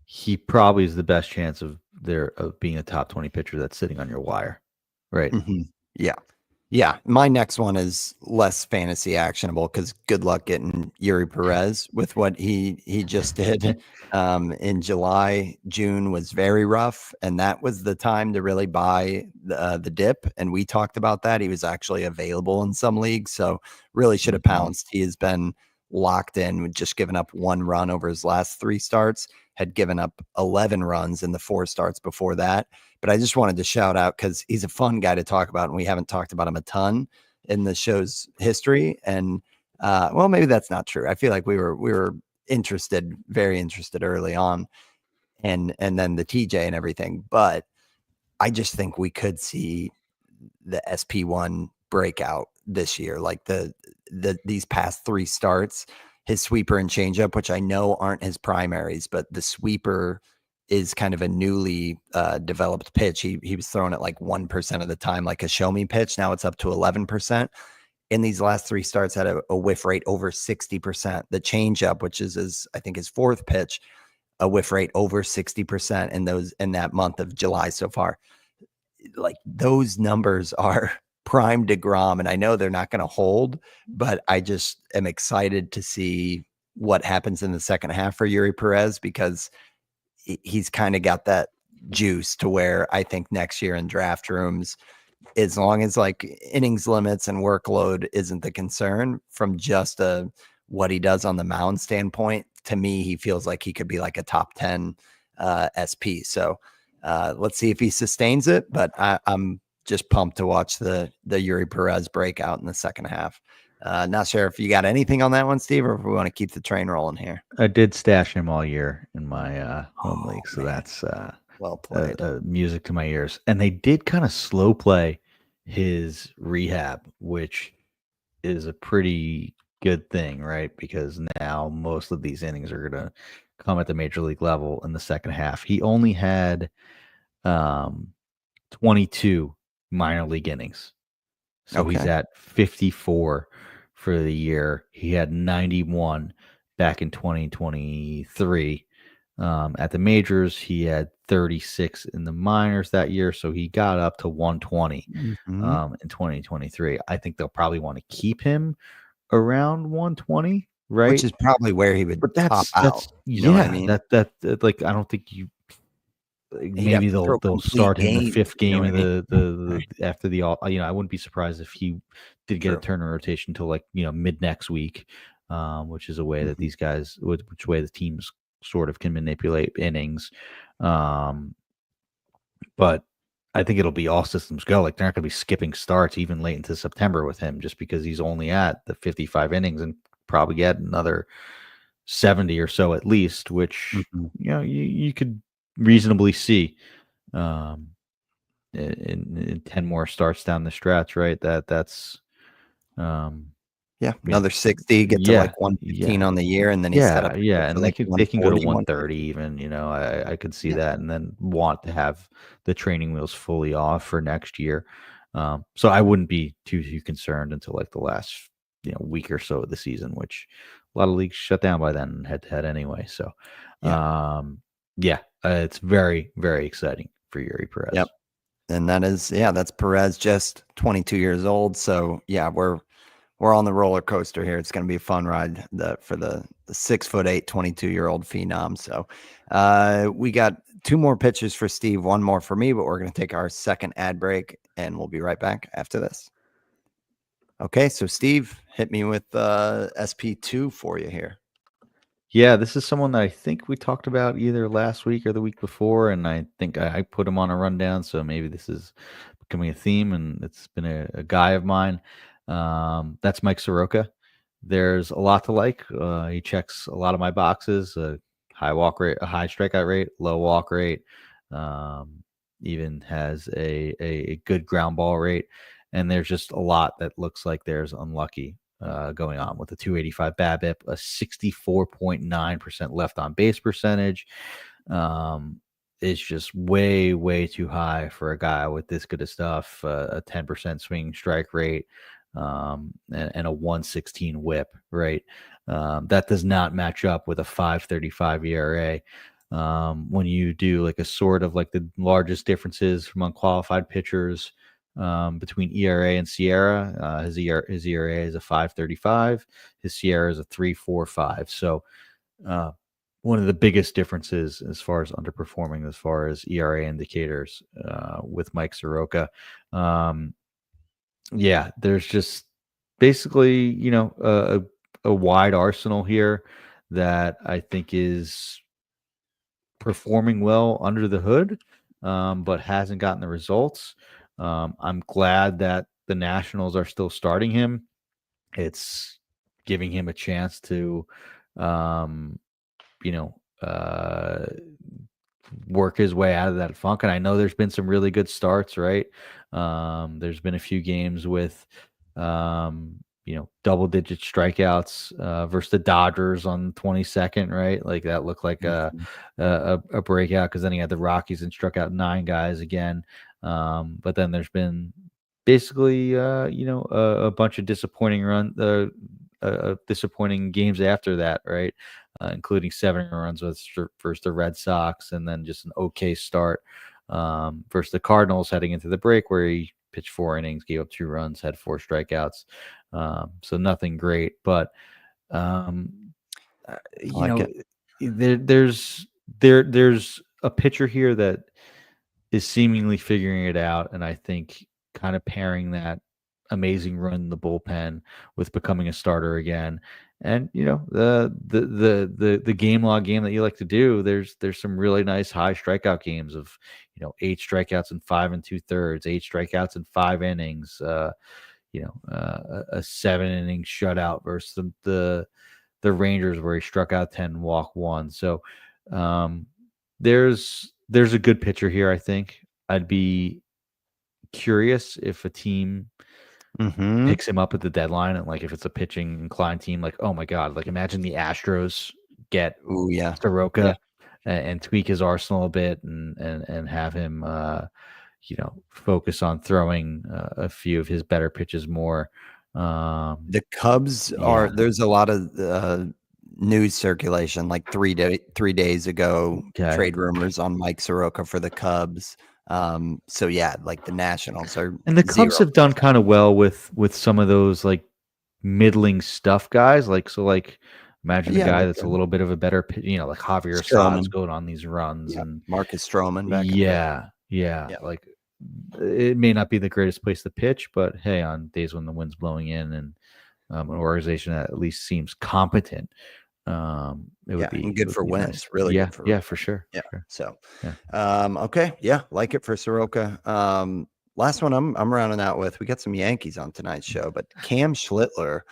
B: he probably is the best chance of being a top 20 pitcher that's sitting on your wire, right?
A: Mm-hmm. Yeah. My next one is less fantasy actionable, because good luck getting EURY PEREZ with what he just did in July. June was very rough, and that was the time to really buy the dip. And we talked about that. He was actually available in some leagues, so really should have pounced. He has been locked in, with just giving up 1 run over his last 3 starts, had given up 11 runs in the 4 starts before that. But I just wanted to shout out, because he's a fun guy to talk about, and we haven't talked about him a ton in the show's history. And well, maybe that's not true. I feel like we were interested, very interested early on, and then the TJ and everything. But I just think we could see the SP1 breakout this year, like these past 3 starts. His sweeper and changeup, which I know aren't his primaries, but the sweeper is kind of a newly developed pitch. He was throwing it like 1% of the time, like a show me pitch. Now it's up to 11%. In these last 3 starts, had a whiff rate over 60%. The changeup, which is I think his 4th pitch, a whiff rate over 60% in that month of July so far. Like, those numbers are prime DeGrom, and I know they're not going to hold, but I just am excited to see what happens in the second half for EURY PEREZ, because he's kind of got that juice to where I think next year in draft rooms, as long as like innings limits and workload isn't the concern, from just what he does on the mound standpoint, to me, he feels like he could be like a top 10 SP. So let's see if he sustains it, but I'm just pumped to watch the EURY PEREZ breakout in the second half. Not sure if you got anything on that one, Steve, or if we want to keep the train rolling here.
B: I did stash him all year in my home league, so that's
A: well played.
B: Music to my ears. And they did kind of slow play his rehab, which is a pretty good thing, right? Because now most of these innings are going to come at the major league level in the second half. He only had 22 minor league innings. So he's at 54 for the year. He had 91 back in 2023. At the majors, he had 36 in the minors that year. So he got up to 120 in 2023. I think they'll probably want to keep him around 120, right?
A: Which is probably where he would top out. You know what I mean?
B: That like, I don't think you. Maybe they'll start him the 5th game of the after the all. I wouldn't be surprised if he did get a turn in rotation until like mid next week, which is a way that these guys, which way the teams sort of can manipulate innings. But I think it'll be all systems go. Like, they're not going to be skipping starts even late into September with him, just because he's only at the 55 innings and probably get another 70 or so at least, which you could reasonably see in 10 more starts down the stretch, right? That's
A: another 60, get to like 115 on the year, and then he's set up
B: and
A: like
B: they can go to 130 even. I could see that, and then want to have the training wheels fully off for next year. So I wouldn't be too concerned until like the last week or so of the season, which a lot of leagues shut down by then head to head anyway. So it's very, very exciting for EURY PEREZ.
A: Yep. And that's PEREZ, just 22 years old. So yeah, we're on the roller coaster here. It's going to be a fun ride for the 6'8", 22-year-old phenom. So we got 2 more pitches for Steve, 1 more for me, but we're going to take our second ad break, and we'll be right back after this. Okay, so Steve, hit me with SP2 for you here.
B: Yeah, this is someone that I think we talked about either last week or the week before, and I think I put him on a rundown, so maybe this is becoming a theme, and it's been a guy of mine. That's Mike Soroka. There's a lot to like. He checks a lot of my boxes: high walk rate, a high strikeout rate, low walk rate. Um, Even has a good ground ball rate, and there's just a lot that looks like there's unlucky going on with the 285 BABIP, a 64.9% left on base percentage. It's just way, way too high for a guy with this good of stuff. A 10% swing strike rate, and a 116 whip, right? That does not match up with a 5.35 ERA. When you do like a sort of like the largest differences from unqualified pitchers between ERA and Sierra. His ERA is a 5.35. His Sierra is a 3.45. So one of the biggest differences as far as underperforming, as far as ERA indicators with Mike Soroka. Yeah, there's just basically, a wide arsenal here that I think is performing well under the hood, but hasn't gotten the results. I'm glad that the Nationals are still starting him. It's giving him a chance to, um, you know, uh, work his way out of that funk. And I know there's been some really good starts, right? There's been a few games with, double digit strikeouts versus the Dodgers on the 22nd, right? Like that looked like
A: Mhm.
B: a breakout, because then he had the Rockies and struck out 9 guys again. But then there's been basically, a bunch of disappointing games after that, right? Including 7 runs versus the Red Sox, and then just an okay start versus the Cardinals heading into the break, where he pitched 4 innings, gave up 2 runs, had 4 strikeouts. So nothing great, but um,
A: I like it.
B: there's a pitcher here that is seemingly figuring it out, and I think kind of pairing that amazing run in the bullpen with becoming a starter again. And the game log game that you like to do, there's some really nice high strikeout games of 8 strikeouts in 5 2/3, 8 strikeouts in 5 innings, a 7-inning shutout versus the Rangers, where he struck out 10, walk 1. So um, there's a good pitcher here. I think I'd be curious if a team
A: Mhm.
B: picks him up at the deadline, and like if it's a pitching inclined team, like, oh my god, like imagine the Astros get
A: Ooh, yeah. Yeah.
B: Soroka and tweak his arsenal a bit, and have him focus on throwing a few of his better pitches more.
A: The Cubs
B: Yeah.
A: there's a lot of, news circulation, like 3 days ago,
B: Okay.
A: trade rumors on Mike Soroka for the Cubs. So yeah, like the Nationals are
B: And the Cubs
A: 0
B: have done kind of well with some of those like middling stuff guys. Like imagine a
A: Yeah,
B: guy
A: like,
B: that's a little bit of a better, like Javier Asad's
A: Stroman.
B: going on these runs,
A: Yeah,
B: and
A: Marcus Stroman back in the day.
B: yeah, yeah,
A: Yeah.
B: like it may not be the greatest place to pitch, but hey, on days when the wind's blowing in, and an organization that at least seems competent, it would
A: Yeah,
B: be
A: and
B: it
A: good
B: would
A: for
B: be nice.
A: wins, really
B: Yeah,
A: good for
B: yeah, for
A: wins.
B: sure,
A: Yeah,
B: for sure.
A: so,
B: Yeah.
A: okay, yeah, like it for Soroka. Last one I'm rounding out with, we got some Yankees on tonight's show, but Cam Schlittler,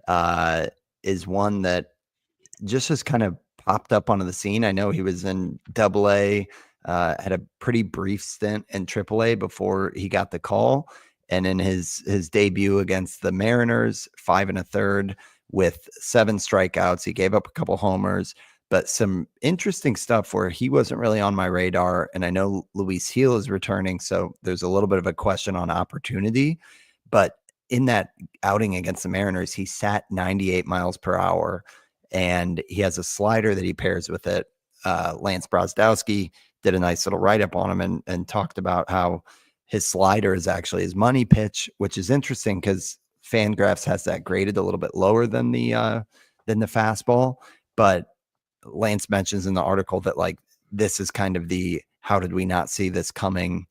A: uh, is one that just has kind of popped up onto the scene. I know he was in AA, had a pretty brief stint in AAA before he got the call. And in his debut against the Mariners, 5 1/3 with 7 strikeouts, he gave up a couple homers, but some interesting stuff where he wasn't really on my radar. And I know Luis Heel is returning, so there's a little bit of a question on opportunity. But in that outing against the Mariners, he sat 98 miles per hour, and he has a slider that he pairs with it. Lance Brosdowski did a nice little write up on him, and talked about how his slider is actually his money pitch, which is interesting because Fangraphs has that graded a little bit lower than the fastball. But Lance mentions in the article that like this is kind of the how did we not see this coming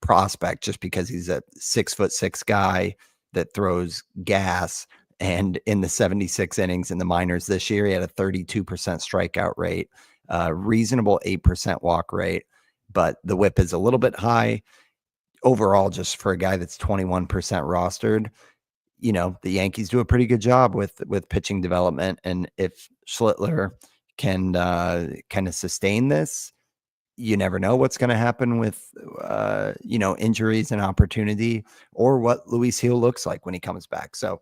A: prospect, just because he's a 6'6" guy that throws gas And in the 76 innings in the minors this year, he had a 32% strikeout rate, reasonable 8% walk rate, but the whip is a little bit high. Overall, just for a guy that's 21% rostered, the Yankees do a pretty good job with pitching development. And if Schlittler can kind of sustain this, you never know what's going to happen with, injuries and opportunity, or what Luis Gil looks like when he comes back. So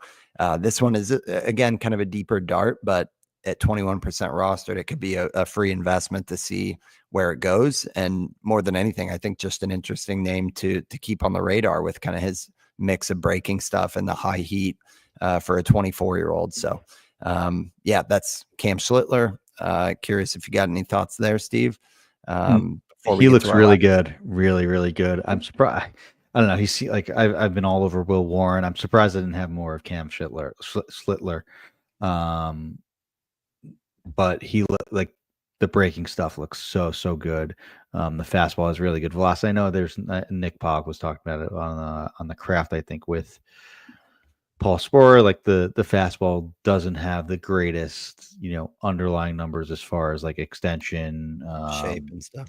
A: this one is, again, kind of a deeper dart, but at 21% rostered, it could be a free investment to see where it goes. And more than anything, I think just an interesting name to keep on the radar with kind of his mix of breaking stuff and the high heat for a 24-year-old. So that's Cam Schlittler. Curious if you got any thoughts there, Steve.
B: He looks really good, really, really good. I'm surprised. I don't know. He's like I've been all over Will Warren. I'm surprised I didn't have more of Cam Schlittler. But he like the breaking stuff looks so good. The fastball has really good velocity. I know there's Nick Pogg was talking about it on the craft, I think, with Paul Sporer. Like the fastball doesn't have the greatest, underlying numbers as far as like extension,
A: shape and stuff,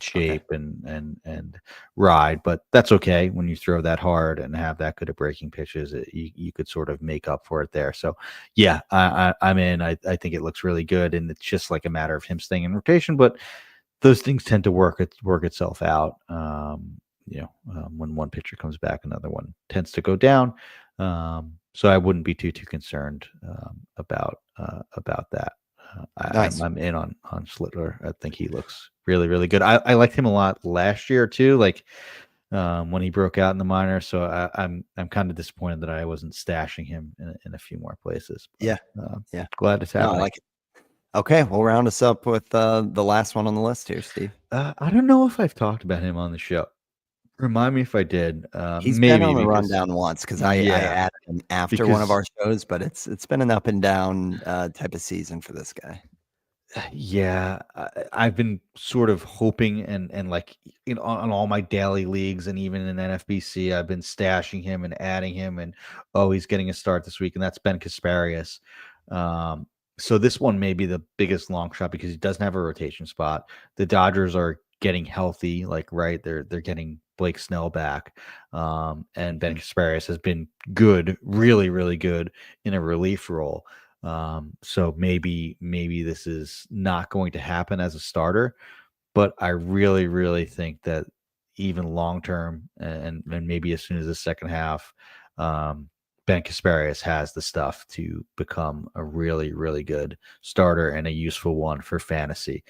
B: and ride, but that's okay when you throw that hard and have that good at breaking pitches. You could sort of make up for it there. So yeah, I'm in. I think it looks really good, and it's just like a matter of him staying in rotation. But those things tend to work itself out. When one pitcher comes back, another one tends to go down. So I wouldn't be too concerned about that.
A: Nice.
B: I'm in on Schlittler. I think he looks really, really good. I liked him a lot last year too, like when he broke out in the minors. So I'm kind of disappointed that I wasn't stashing him in a few more places. But, glad it's happening.
A: I like it. Okay, we'll round us up with the last one on the list here, Steve.
B: I don't know if I've talked about him on the show. Remind me if I did.
A: He's
B: maybe
A: been on the rundown once because I added him after one of our shows, but it's been an up and down type of season for this guy.
B: Yeah, I've been sort of hoping and like on all my daily leagues and even in NFBC, I've been stashing him and adding him, and he's getting a start this week, and that's Ben Kasparius. So this one may be the biggest long shot because he doesn't have a rotation spot. The Dodgers are getting healthy, they're getting Blake Snell back, and Ben Kasparius has been good, really, really good in a relief role. So maybe this is not going to happen as a starter, but I really, really think that even long term and maybe as soon as the second half, Ben Kasparius has the stuff to become a really, really good starter and a useful one for fantasy.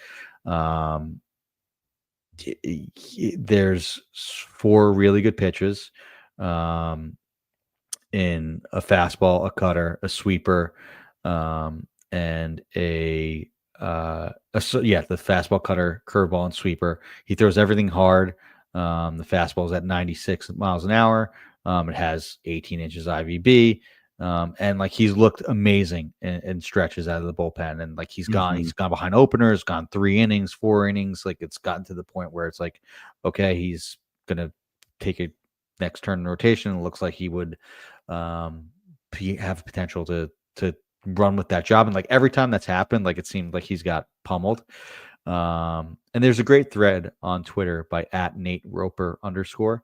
B: There's 4 really good pitches in a fastball, a cutter, a sweeper, and the fastball, cutter, curveball, and sweeper. He throws everything hard. The fastball is at 96 miles an hour. It has 18 inches IVB. And like he's looked amazing in stretches out of the bullpen, and like he's gone behind openers, gone 3 innings, 4 innings. Like it's gotten to the point where it's like, okay, he's gonna take a next turn in rotation. It looks like he would have potential to run with that job. And like every time that's happened, like it seemed like he's got pummeled. And there's a great thread on Twitter by @NateRoper_.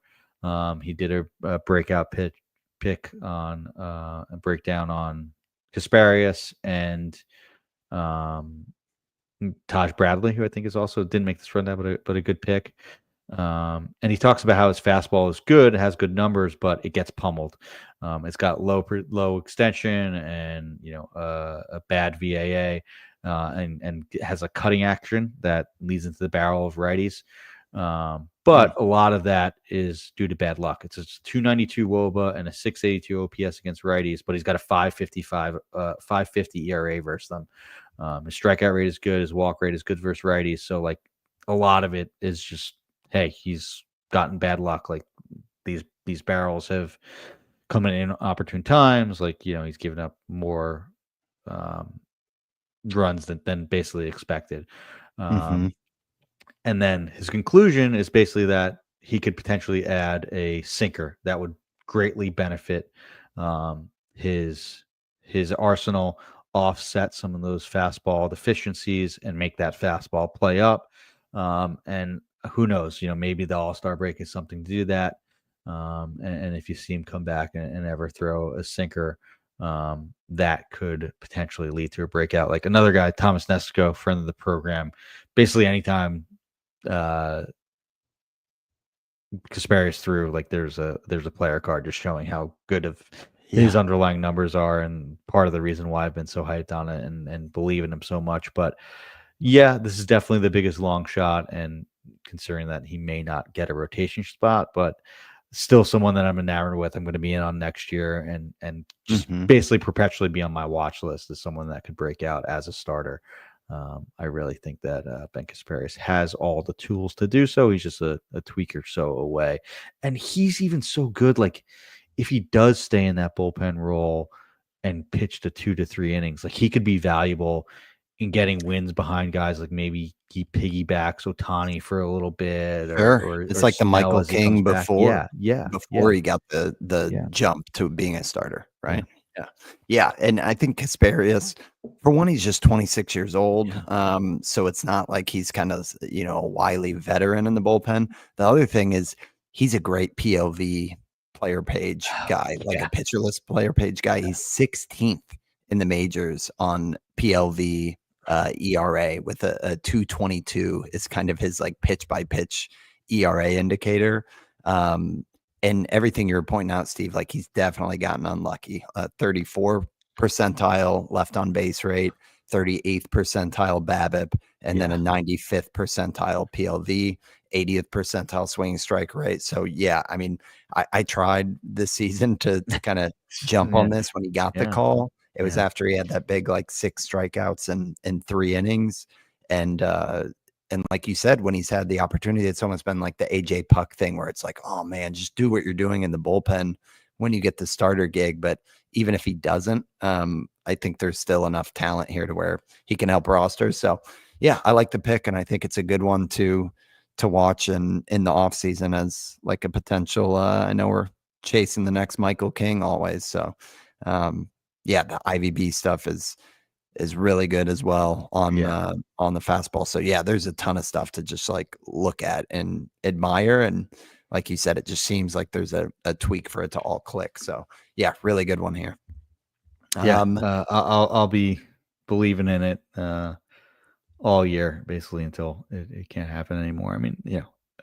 B: He did a breakout pick on a breakdown on Kasparius and Taj Bradley, who I think is also didn't make this rundown, but a good pick. And he talks about how his fastball is good, it has good numbers, but it gets pummeled. It's got low extension and a bad VAA, and has a cutting action that leads into the barrel of righties. But a lot of that is due to bad luck. It's a 292 WOBA and a 682 OPS against righties, but he's got a 550 ERA versus them. His strikeout rate is good. His walk rate is good versus righties. So like a lot of it is just, hey, he's gotten bad luck. Like these barrels have come in opportune times. Like, he's given up more runs than basically expected. And then his conclusion is basically that he could potentially add a sinker that would greatly benefit his his arsenal offset some of those fastball deficiencies and make that fastball play up. And who knows, maybe the All-Star break is something to do that. And if you see him come back and ever throw a sinker, that could potentially lead to a breakout. Like another guy, Thomas Nesco, friend of the program, basically anytime Kasperius threw, like there's a player card just showing how good of his underlying numbers are, and part of the reason why I've been so hyped on it and believe in him so much. But yeah, this is definitely the biggest long shot, and considering that he may not get a rotation spot, but still someone that I'm enamored with. I'm going to be in on next year and just basically perpetually be on my watch list as someone that could break out as a starter. I really think that Ben Kasperius has all the tools to do so. He's just a tweak or so away. And he's even so good. Like if he does stay in that bullpen role and pitch to 2 to 3 innings, like he could be valuable in getting wins behind guys. Like maybe he piggybacks Ohtani for a little bit, or
A: it's like the Michael King before,
B: before
A: he got the jump to being a starter, right? Yeah. And I think Kasperius, for one, he's just 26 years old. So it's not like he's kind of, a wily veteran in the bullpen. The other thing is he's a great PLV player page guy, like a pitcherless player page guy. He's 16th in the majors on PLV ERA with a 2.22 is kind of his like pitch by pitch ERA indicator. And everything you're pointing out, Steve, like he's definitely gotten unlucky. 34 percentile left on base rate, 38th percentile BABIP, and then a 95th percentile PLV, 80th percentile swinging strike rate. So yeah, I mean, I tried this season to kind of jump on this when he got the call. It was after he had that big like 6 strikeouts in 3 innings, and like you said, when he's had the opportunity, it's almost been like the AJ Puck thing where it's like, oh man, just do what you're doing in the bullpen when you get the starter gig. But even if he doesn't, I think there's still enough talent here to where he can help rosters. So yeah, I like the pick, and I think it's a good one to watch in the offseason as like a potential. I know we're chasing the next Michael King always. So yeah, the IVB stuff is really good as well on the fastball. So yeah, there's a ton of stuff to just like look at and admire. And like you said, it just seems like there's a tweak for it to all click. So yeah, really good one here.
B: I'll be believing in it all year, basically, until it can't happen anymore. I mean,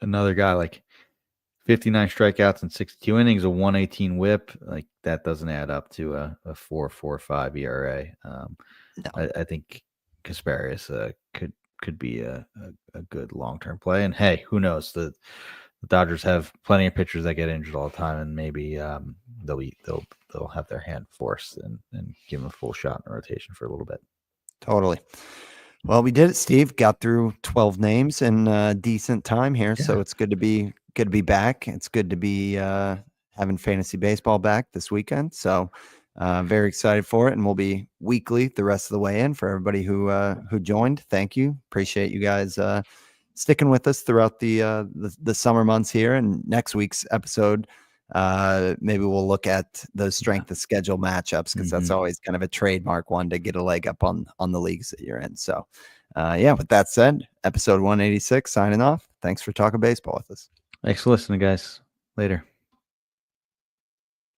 B: another guy like 59 strikeouts in 62 innings, a 118 whip, like that doesn't add up to a 4.45 ERA. I think Kasperius could be a good long-term play. And hey, who knows? The Dodgers have plenty of pitchers that get injured all the time, and maybe they'll have their hand forced and give them a full shot in the rotation for a little bit.
A: Totally. Well, we did it, Steve. Got through 12 names in decent time here, so it's good to be back. It's good to be having fantasy baseball back this weekend. So very excited for it, and we'll be weekly the rest of the way in for everybody who joined. Thank you. Appreciate you guys sticking with us throughout the summer months here. And next week's episode, maybe we'll look at those strength of schedule matchups, because that's always kind of a trademark one to get a leg up on the leagues that you're in. So with that said, episode 186 signing off. Thanks for talking baseball with us.
B: Thanks for listening, guys. Later.